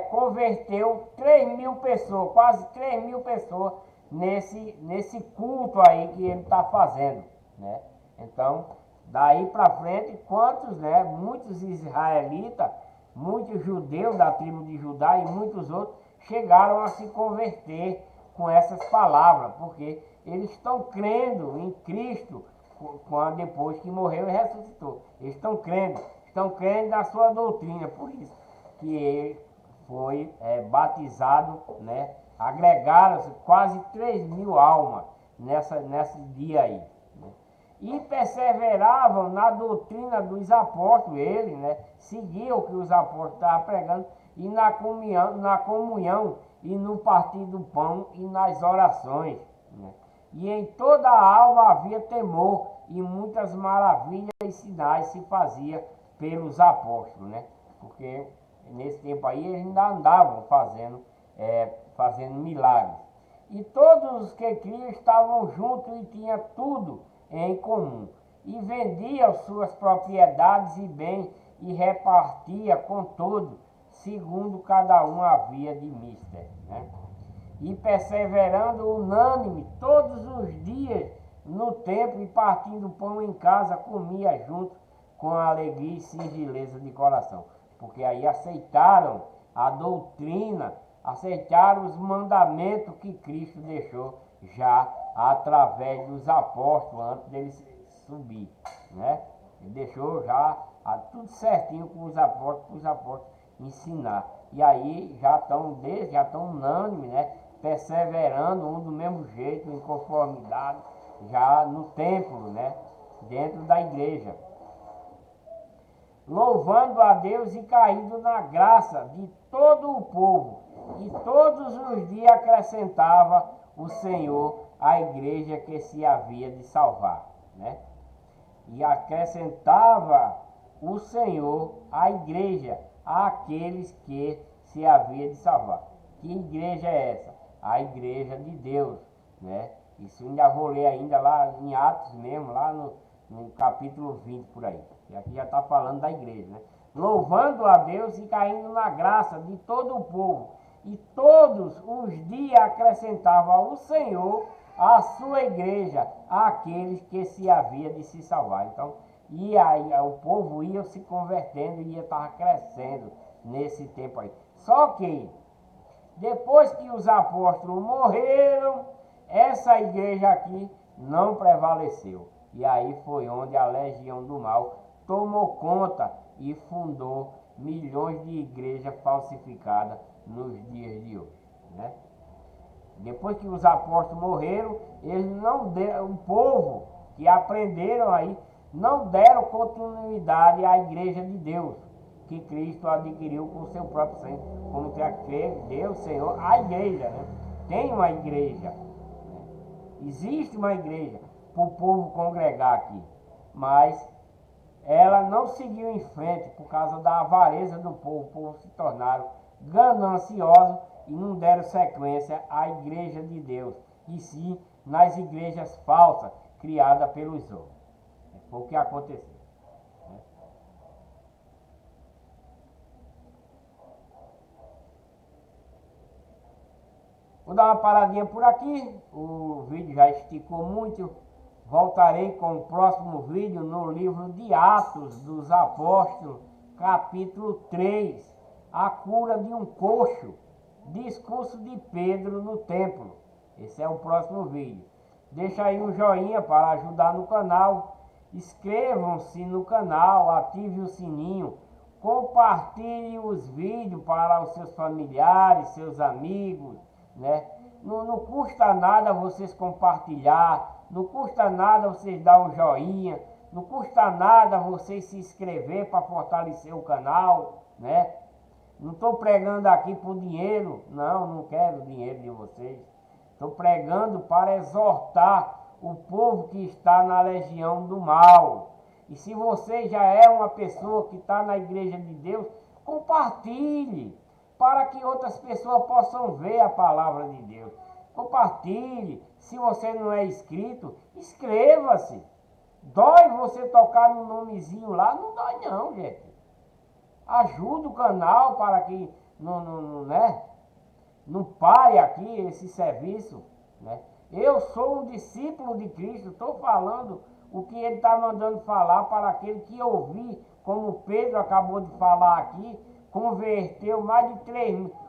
converteu 3.000 pessoas, quase 3.000 pessoas, nesse culto aí que ele está fazendo, né? Então, daí para frente, quantos, né? Muitos israelitas, muitos judeus da tribo de Judá e muitos outros chegaram a se converter com essas palavras, porque eles estão crendo em Cristo depois que morreu e ressuscitou. Eles estão crendo na sua doutrina, por isso que ele foi batizado, né? Agregaram-se quase 3.000 almas nesse dia aí, né? E perseveravam na doutrina dos apóstolos, ele, né? Seguia o que os apóstolos estavam pregando, e na comunhão e no partir do pão e nas orações, né? E em toda a alma havia temor, e muitas maravilhas e sinais se fazia pelos apóstolos, né? Porque nesse tempo aí eles ainda andavam fazendo milagres. E todos os que criam estavam juntos e tinham tudo em comum. E vendiam suas propriedades e bens e repartia com todos, segundo cada um havia de mister, né? E perseverando unânime todos os dias no templo e partindo pão em casa, comia junto com alegria e singeleza de coração. Porque aí aceitaram a doutrina, aceitaram os mandamentos que Cristo deixou já através dos apóstolos antes dele subir, né? Ele deixou já tudo certinho com os apóstolos ensinar. E aí já estão unânimes, né? Perseverando um do mesmo jeito, em conformidade, já no templo, né? Dentro da igreja. Louvando a Deus e caindo na graça de todo o povo. E todos os dias acrescentava o Senhor à igreja que se havia de salvar, né? E acrescentava o Senhor à igreja, àqueles que se havia de salvar. Que igreja é essa? A igreja de Deus, né? Isso ainda vou ler ainda lá em Atos mesmo, lá no capítulo 20 por aí. E aqui já está falando da igreja, né? Louvando a Deus e caindo na graça de todo o povo. E todos os dias acrescentava o Senhor à sua igreja, àqueles que se havia de se salvar. Então, o povo ia se convertendo e ia estar crescendo nesse tempo aí. Só que depois que os apóstolos morreram, essa igreja aqui não prevaleceu. E aí foi onde a legião do mal tomou conta e fundou milhões de igrejas falsificadas nos dias de hoje, né? Depois que os apóstolos morreram, eles não deram, o povo que aprenderam aí, não deram continuidade à igreja de Deus, que Cristo adquiriu com o seu próprio sangue, como que Deus, Senhor, a igreja, né? Tem uma igreja, né? Existe uma igreja para o povo congregar aqui, mas ela não seguiu em frente por causa da avareza do povo. O povo se tornaram gananciosos e não deram sequência à igreja de Deus, e sim nas igrejas falsas criadas pelos homens. Foi o que aconteceu, né? Vou dar uma paradinha por aqui, o vídeo já esticou muito. Voltarei com o próximo vídeo no livro de Atos dos Apóstolos, capítulo 3, a cura de um coxo, discurso de Pedro no templo. Esse é o próximo vídeo. Deixa aí um joinha para ajudar no canal, inscrevam-se no canal, ative o sininho, compartilhe os vídeos para os seus familiares, seus amigos, né? Não custa nada vocês compartilhar, não custa nada vocês dar um joinha, não custa nada vocês se inscrever para fortalecer o canal, né? Não estou pregando aqui por dinheiro, não quero dinheiro de vocês. Estou pregando para exortar o povo que está na legião do mal. E se você já é uma pessoa que está na igreja de Deus, Compartilhe, para que outras pessoas possam ver a palavra de Deus. Compartilhe. Se você não é inscrito, inscreva-se. Dói você tocar no nomezinho lá? Não dói não, gente. Ajuda o canal para que não pare aqui esse serviço, né? Eu sou um discípulo de Cristo, estou falando o que ele está mandando falar para aquele que ouvir, como Pedro acabou de falar aqui, converteu mais de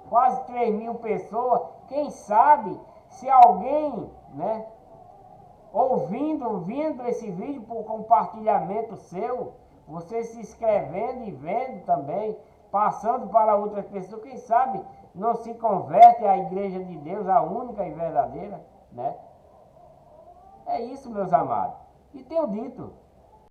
quase 3 mil pessoas. Quem sabe se alguém, né, vendo esse vídeo por compartilhamento seu, você se inscrevendo e vendo também, passando para outras pessoas, quem sabe não se converte à igreja de Deus, a única e verdadeira, né? É isso, meus amados. E tenho dito,